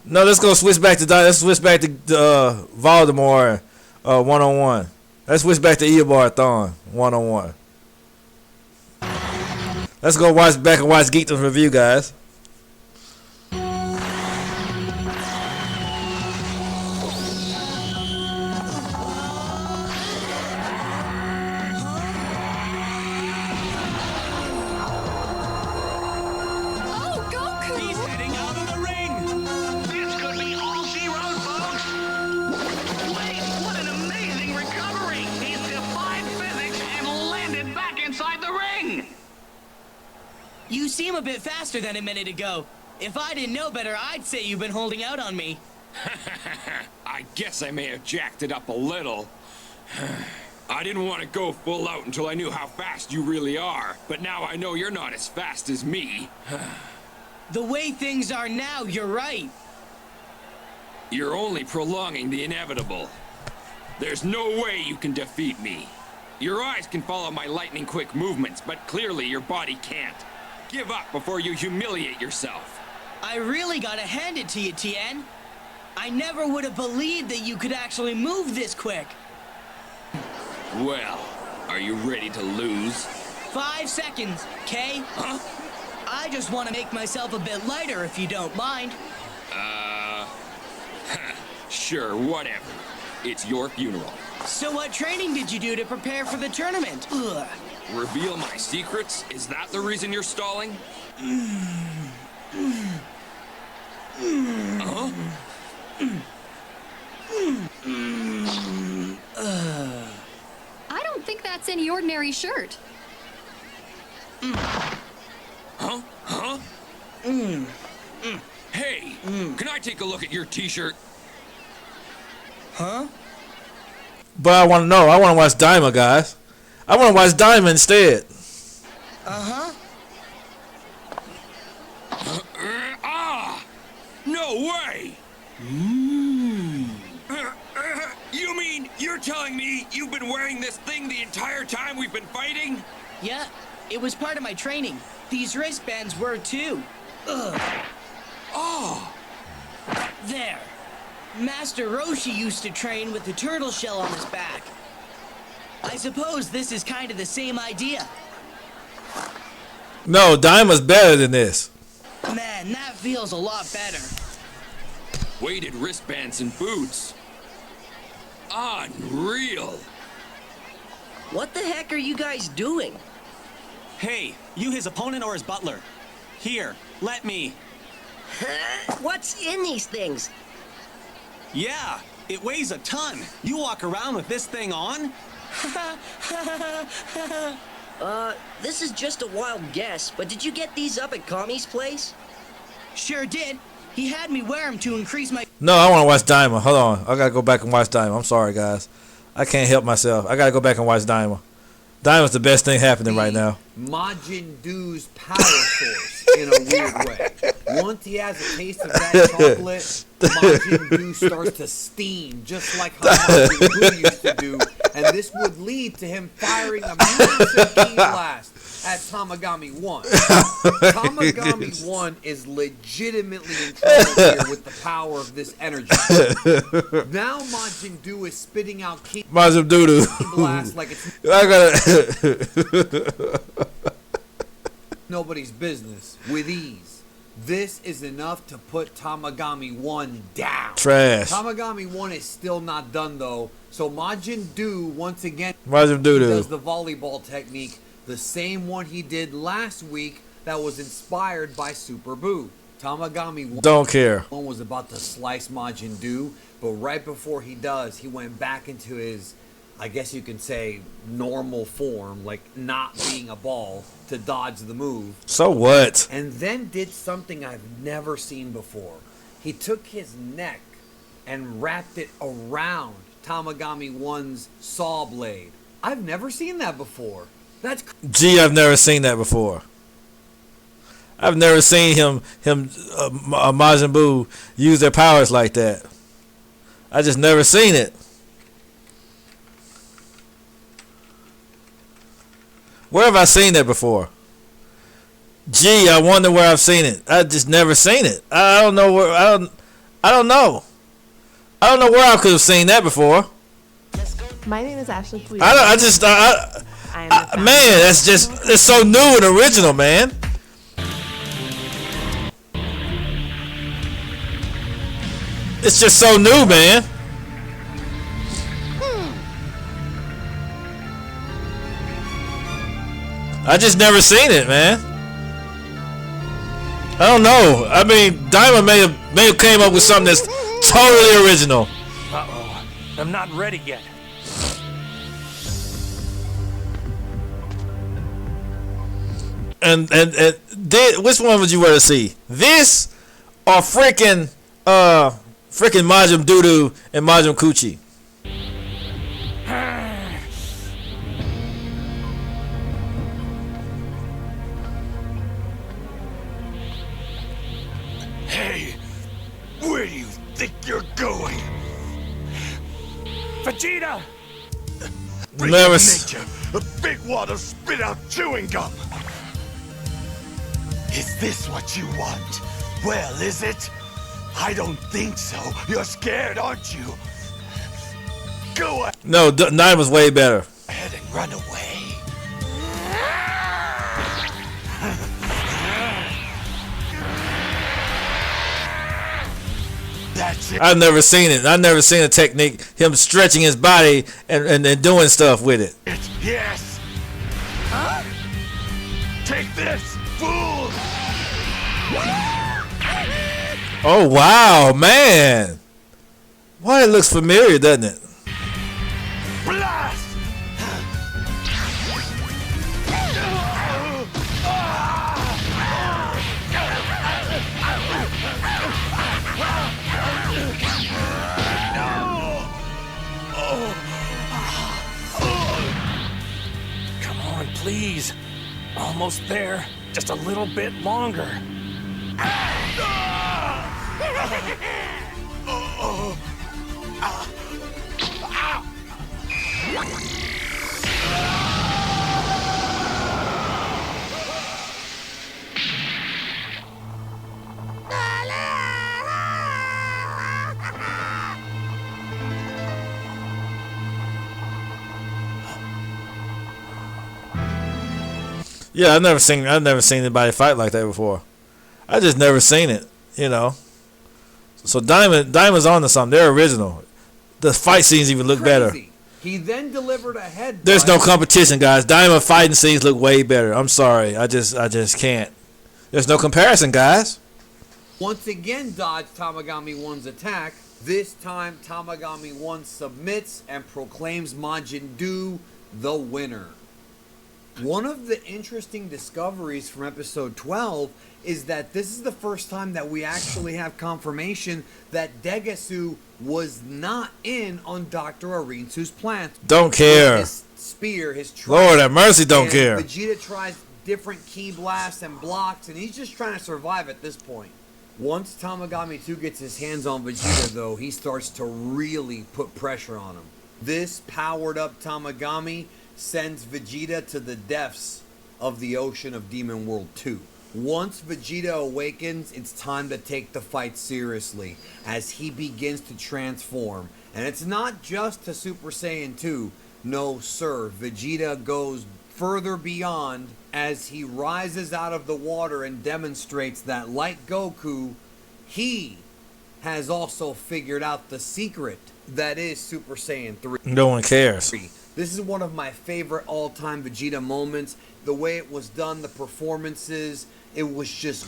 No, let's go switch back to Daima. Let's switch back to Voldemort one-on-one. Let's switch back to Eobard Thawne one-on-one. Let's go back and watch Geekdom's review, guys. You seem a bit faster than a minute ago. If I didn't know better, I'd say you've been holding out on me. I guess I may have jacked it up a little. I didn't want to go full out until I knew how fast you really are, but now I know you're not as fast as me. The way things are now, you're right. You're only prolonging the inevitable. There's no way you can defeat me. Your eyes can follow my lightning-quick movements, but clearly your body can't. Give up before you humiliate yourself. I really gotta hand it to you, Tien. I never would have believed that you could actually move this quick. Well, are you ready to lose? 5 seconds, okay? Huh? I just want to make myself a bit lighter if you don't mind. Sure, whatever. It's your funeral. So what training did you do to prepare for the tournament? Ugh. Reveal my secrets? Is that the reason you're stalling? Huh? I don't think that's any ordinary shirt. Huh? Huh? Hey, can I take a look at your t-shirt? Huh? But I want to know. I want to watch Dima, guys. I want to watch Dima instead. Uh-huh. No way! You mean you're telling me you've been wearing this thing the entire time we've been fighting? Yeah, it was part of my training. These wristbands were too. Ugh. Oh! There. Master Roshi used to train with the turtle shell on his back. I suppose this is kind of the same idea. No, Dima's better than this. Man, that feels a lot better. Weighted wristbands and boots. Unreal. What the heck are you guys doing? Hey, you his opponent or his butler? Here, let me. Huh? What's in these things? Yeah, it weighs a ton. You walk around with this thing on? This is just a wild guess, but did you get these up at Kami's place? Sure did. He had me wear them to increase my... No, I want to watch Dima. Hold on. I got to go back and watch Dima. I'm sorry, guys. I can't help myself. I got to go back and watch Dima. Dima's the best thing happening right now. Majin Buu's power source in a weird way. Once he has a taste of that chocolate, Majin Buu starts to steam, just like how Majin Buu used to do, and this would lead to him firing a massive key blast at Tamagami 1. Tamagami 1 is legitimately in trouble here with the power of this energy. Now Majin Buu is spitting out key Majin Doo blast like it's I gotta nobody's business with ease. This is enough to put Tamagami 1 down. Trash. Tamagami 1 is still not done though, so Majin Buu once again Majin Doo does the volleyball technique, the same one he did last week that was inspired by Super Buu. Tamagami 1 don't care. One was about to slice Majin Buu, but right before he does, he went back into his, I guess you can say, normal form, like not being a ball, to dodge the move. So what? And then did something I've never seen before. He took his neck and wrapped it around Tamagami 1's saw blade. I've never seen that before. That's Gee, I've never seen that before. I've never seen Majin Buu use their powers like that. I just never seen it. Where have I seen that before? Gee, I wonder where I've seen it. I just never seen it. I don't know where. I don't know. I don't know where I could have seen that before. My name is Ashley. Please. Man, it's so new and original, man. It's just so new, man. I just never seen it, man. I don't know. I mean, Dima may have came up with something that's totally original. Uh-oh. I'm not ready yet. And which one would you rather see? This or freaking Majin Doodoo and Majin Coochie? Hey, where do you think you're going? Vegeta! Never nature, a big wad of spit out chewing gum. Is this what you want? Well, is it? I don't think so. You're scared, aren't you? Go ahead. No, Nine was way better. Ahead and run away. That's it. I've never seen it. I've never seen a technique, him stretching his body and doing stuff with it. Yes. Huh? Take this, fool. Oh wow, man! Why it looks familiar, doesn't it? Blast! Come on, please. Almost there. Just a little bit longer. Yeah, I've never seen anybody fight like that before. I just never seen it, you know. So Diamond's on to something. They're original. The fight scenes even look better. He then delivered a headbutt. There's no competition, guys. Diamond fighting scenes look way better. I'm sorry. I just can't. There's no comparison, guys. Once again dodged Tamagami 1's attack. This time Tamagami 1 submits and proclaims Majin Buu the winner. One of the interesting discoveries from episode 12 is that this is the first time that we actually have confirmation that Degasu was not in on Dr. Arinsu's plan. Don't care. His spear, his Lord have mercy, don't care. Vegeta tries different key blasts and blocks, and he's just trying to survive at this point. Once Tamagami 2 gets his hands on Vegeta, though, he starts to really put pressure on him. This powered up Tamagami sends Vegeta to the depths of the ocean of Demon World 2. Once Vegeta awakens, it's time to take the fight seriously as he begins to transform. And it's not just to Super Saiyan 2. No, sir. Vegeta goes further beyond as he rises out of the water and demonstrates that, like Goku, he has also figured out the secret that is Super Saiyan 3. No one cares. This is one of my favorite all-time Vegeta moments. The way it was done, the performances, it was just...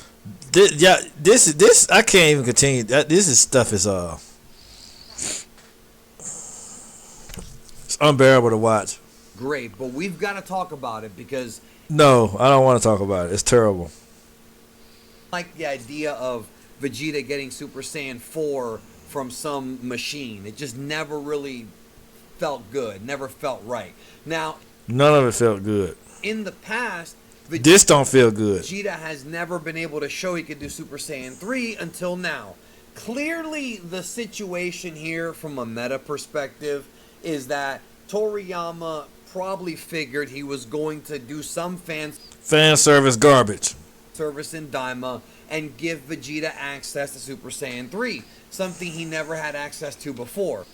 This I can't even continue. This stuff is it's unbearable to watch. great. But we've got to talk about it because... No, I don't want to talk about it. It's terrible. I like the idea of Vegeta getting Super Saiyan 4 from some machine. It just never really felt good, never felt right. Now, none of it felt good. In the past, this don't feel good. Vegeta has never been able to show he could do Super Saiyan 3 until now. Clearly, the situation here from a meta perspective is that Toriyama probably figured he was going to do some fan service garbage. Service in Dima and give Vegeta access to Super Saiyan 3, something he never had access to before.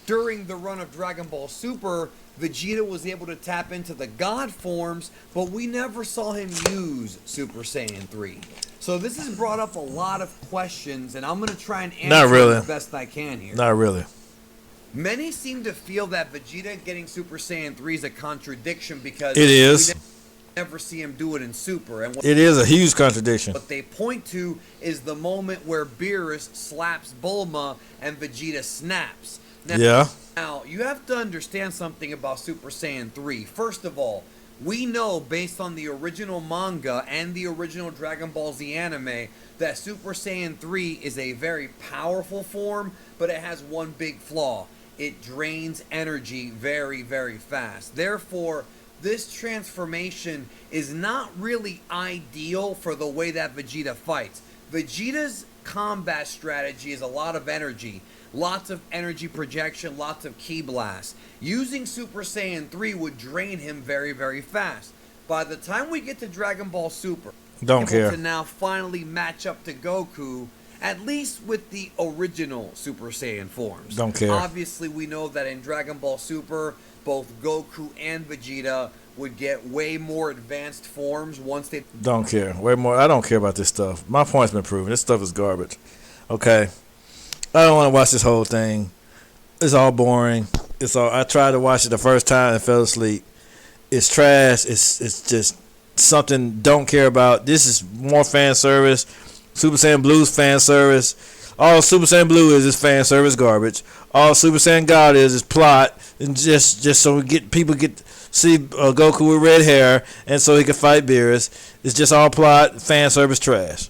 During the run of Dragon Ball Super, Vegeta was able to tap into the God forms, but we never saw him use Super Saiyan 3. So this has brought up a lot of questions, and I'm going to try and answer them as best I can here. Not really. Many seem to feel that Vegeta getting Super Saiyan 3 is a contradiction because it is. We never see him do it in Super. And it is a huge contradiction. What they point to is the moment where Beerus slaps Bulma and Vegeta snaps. Now, yeah. Now, you have to understand something about Super Saiyan 3. First of all, We know, based on the original manga and the original Dragon Ball Z anime, that Super Saiyan 3 is a very powerful form, but it has one big flaw. It drains energy very, very fast. Therefore, this transformation is not really ideal for the way that Vegeta fights. Vegeta's combat strategy is a lot of energy. Lots of energy projection, lots of ki blasts. Using Super Saiyan 3 would drain him very, very fast. By the time we get to Dragon Ball Super, Don't care. to now finally match up to Goku, at least with the original Super Saiyan forms. Don't care. Obviously, we know that in Dragon Ball Super, both Goku and Vegeta would get way more advanced forms once they... Don't care. Way more. I don't care about this stuff. My point's been proven. This stuff is garbage. Okay. I don't want to watch this whole thing. It's all boring. I tried to watch it the first time and fell asleep. It's trash. It's just something don't care about. This is more fan service. Super Saiyan Blue's fan service. All Super Saiyan Blue is fan service garbage. All Super Saiyan God is plot, and just so people get see Goku with red hair, and so he can fight Beerus. It's just all plot, fan service trash.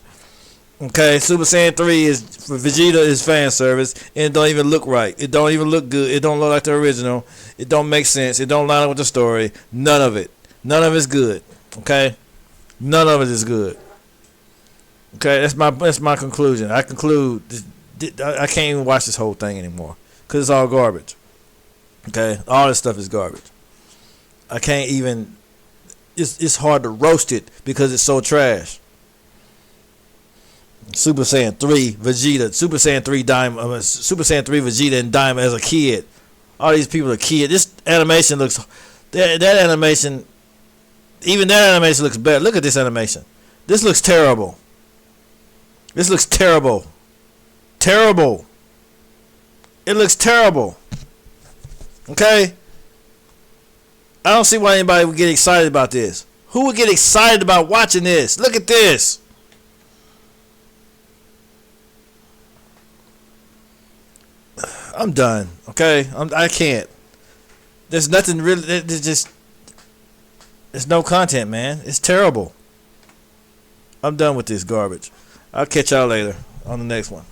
Okay, Super Saiyan 3 is for Vegeta is fan service, and it don't even look right. It don't even look good. It don't look like the original. It don't make sense. It don't line up with the story. None of it. None of it's good. Okay, none of it is good. Okay, that's my conclusion. I conclude I can't even watch this whole thing anymore because it's all garbage. Okay, all this stuff is garbage. I can't even. It's hard to roast it because it's so trash. Super Saiyan 3 Vegeta, Super Saiyan 3 Dima, Super Saiyan 3 Vegeta and Dima as a kid. All these people are kids. This animation looks, that animation, even that animation looks better. Look at this animation. This looks terrible. This looks terrible. Terrible. It looks terrible. Okay? I don't see why anybody would get excited about this. Who would get excited about watching this? Look at this. I'm done. Okay, I can't. There's nothing really. There's no content, man. It's terrible. I'm done with this garbage. I'll catch y'all later on the next one.